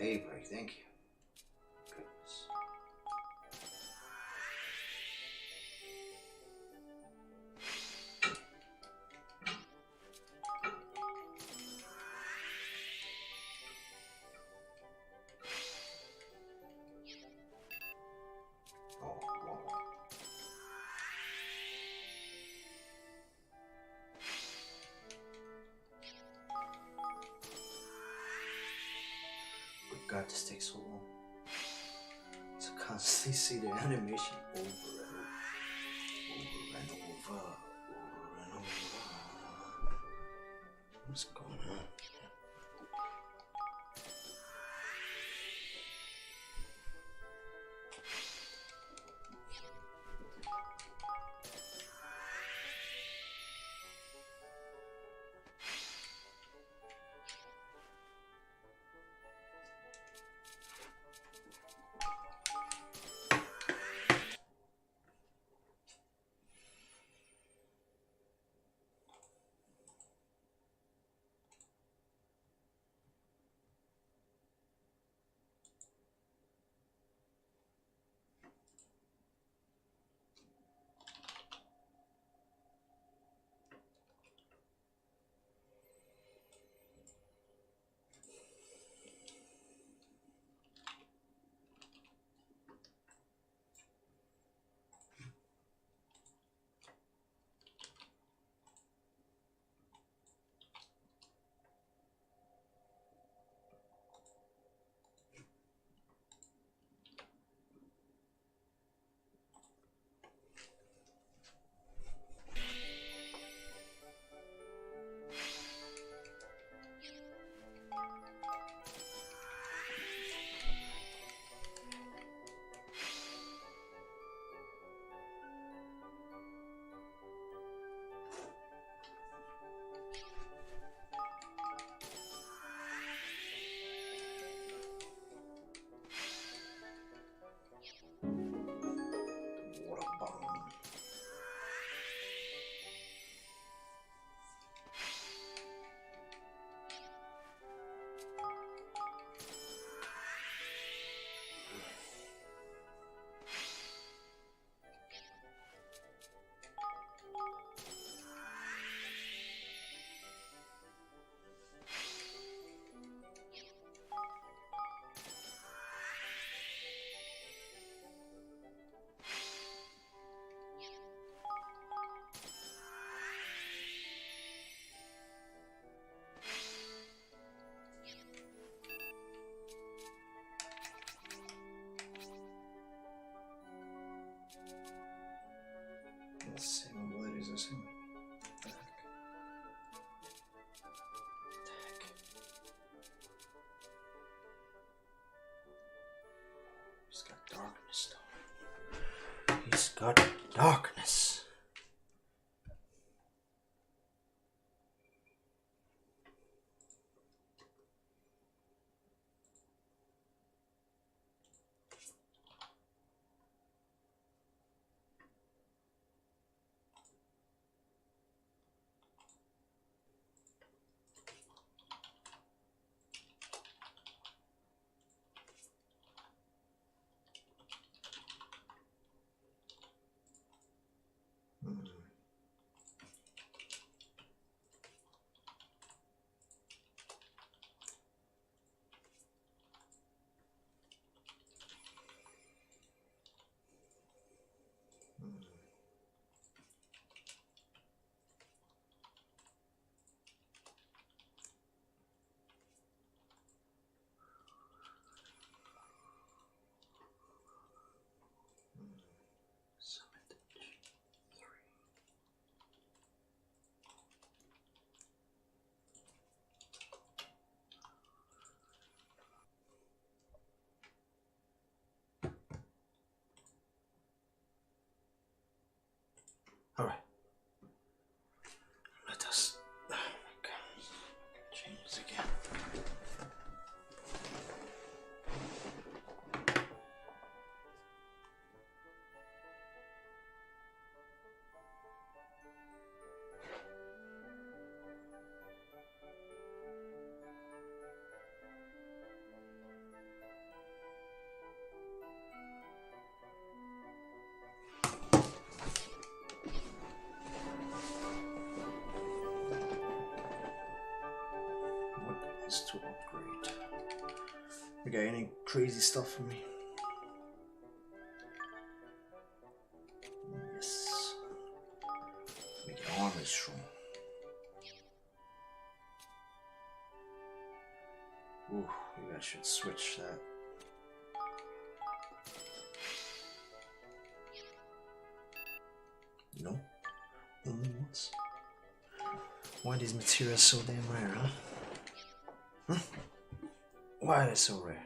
pay break, thank you. Goodness. Oh, wow. But God, this takes so long. To constantly see the animation over and over, over and over. What's going on? Water bomb. The same abilities as him. What the heck? He's got darkness though. He's got darkness. All right. Let us. Oh my God. Change this again. got any crazy stuff for me? Yes. Make it armor strong. Ooh, maybe I should switch that. No, only once. Why are these materials so damn rare, huh? Huh? Why are they so rare?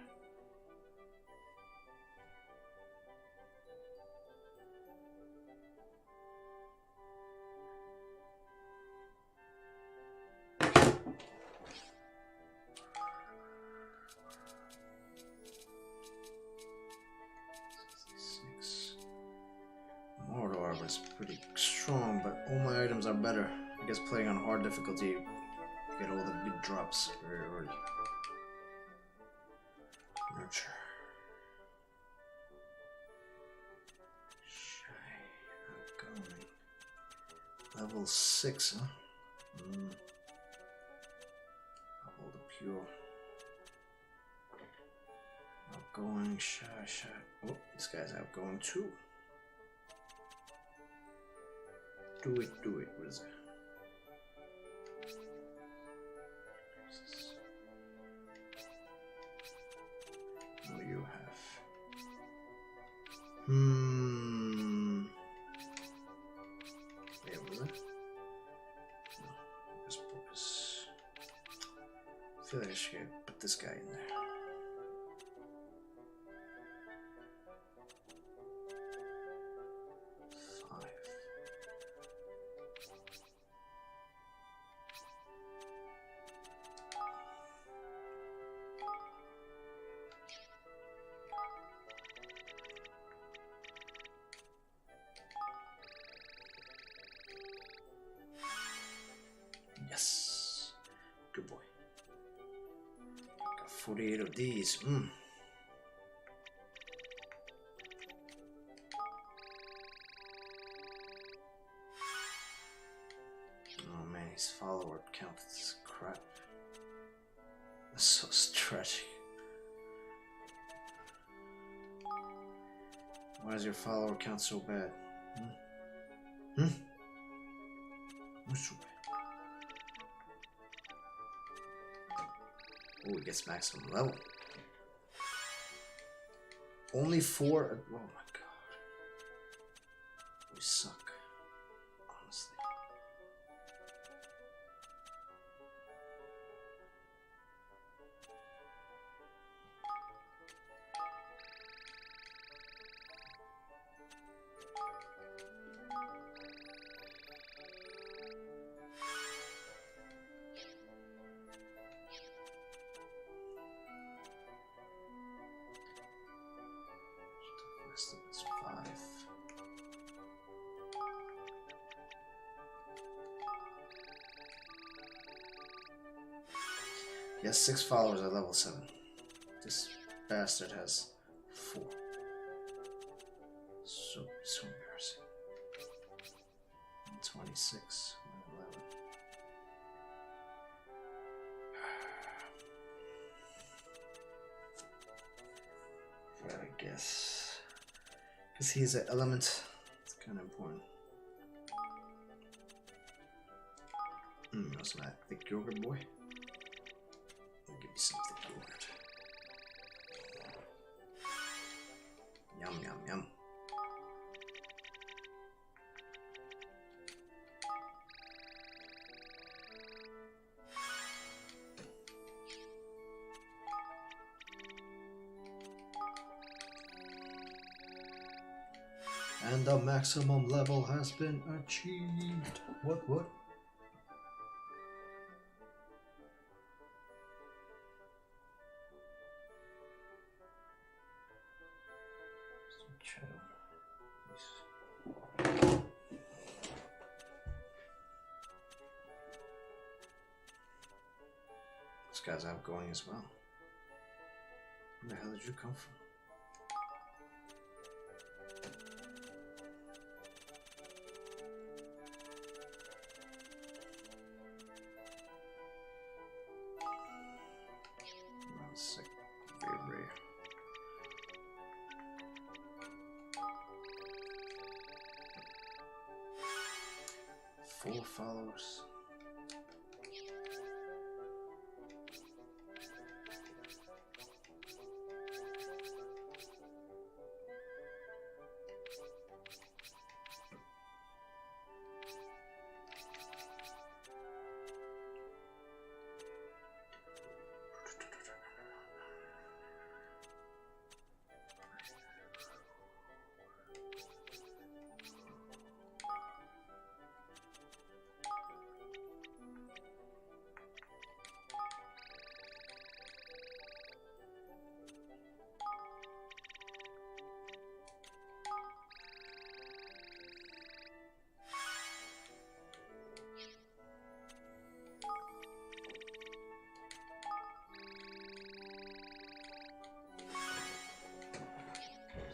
Mordor was pretty strong, but all my items are better. I guess playing on hard difficulty, you get all the good drops very early. Nurture. Shy. Outgoing. Level 6, huh? Hold the pure. Outgoing, shy. Oh, this guy's outgoing too. Do it. What is it? What do you have? Wait, what was it? No, focus. I feel like I should put this guy in there. Yes. Good boy. Got 48 of these. Oh man, his follower count is crap. That's so tragic. Why is your follower count so bad? What's so bad? Oh, he gets maximum level. Only 4. Oh my god. We suck. Honestly. It's 5. He has 6 followers at level 7. This bastard has 4. So embarrassing. 26. 11. Well, I guess. Because he's an element. It's kind of important. Also that thick yogurt boy. I'll give you some thick yogurt. Yum. And the maximum level has been achieved. What? This guy's outgoing as well. Where the hell did you come from? Sick. Very rare. 4 followers.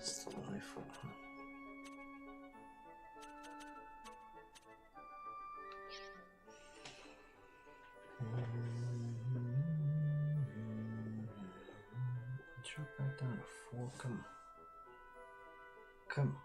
Still on iPhone, huh? Drop back down to 4. Come on. Come on.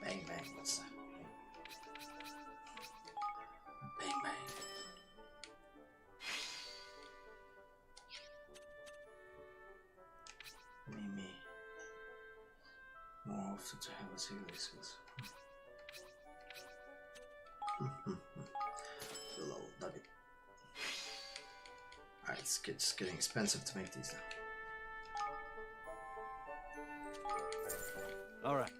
Bang bang, what's that? Bang bang. Me. More often to have a single skills. Little nugget. Alright, it's getting expensive to make these now. Alright.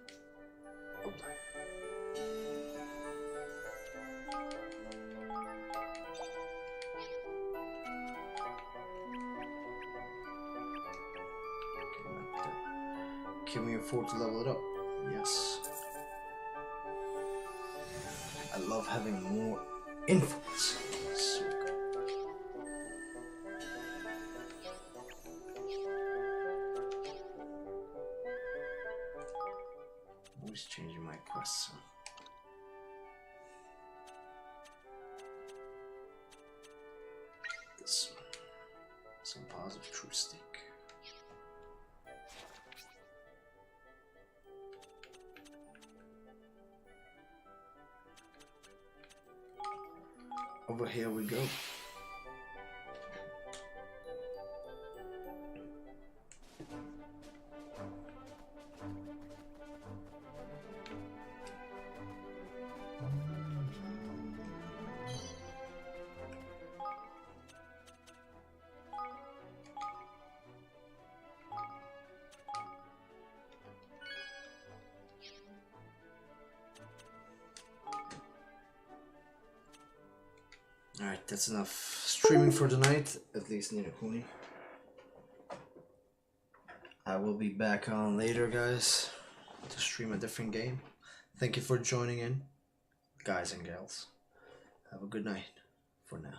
Can we afford to level it up? Yes. I love having more influence. So good. Always changing my quests. So. This one. Some positive truth stick. Over here we go. Alright, that's enough streaming for tonight, at least Nina Kuni. I will be back on later, guys, to stream a different game. Thank you for joining in, guys and gals. Have a good night for now.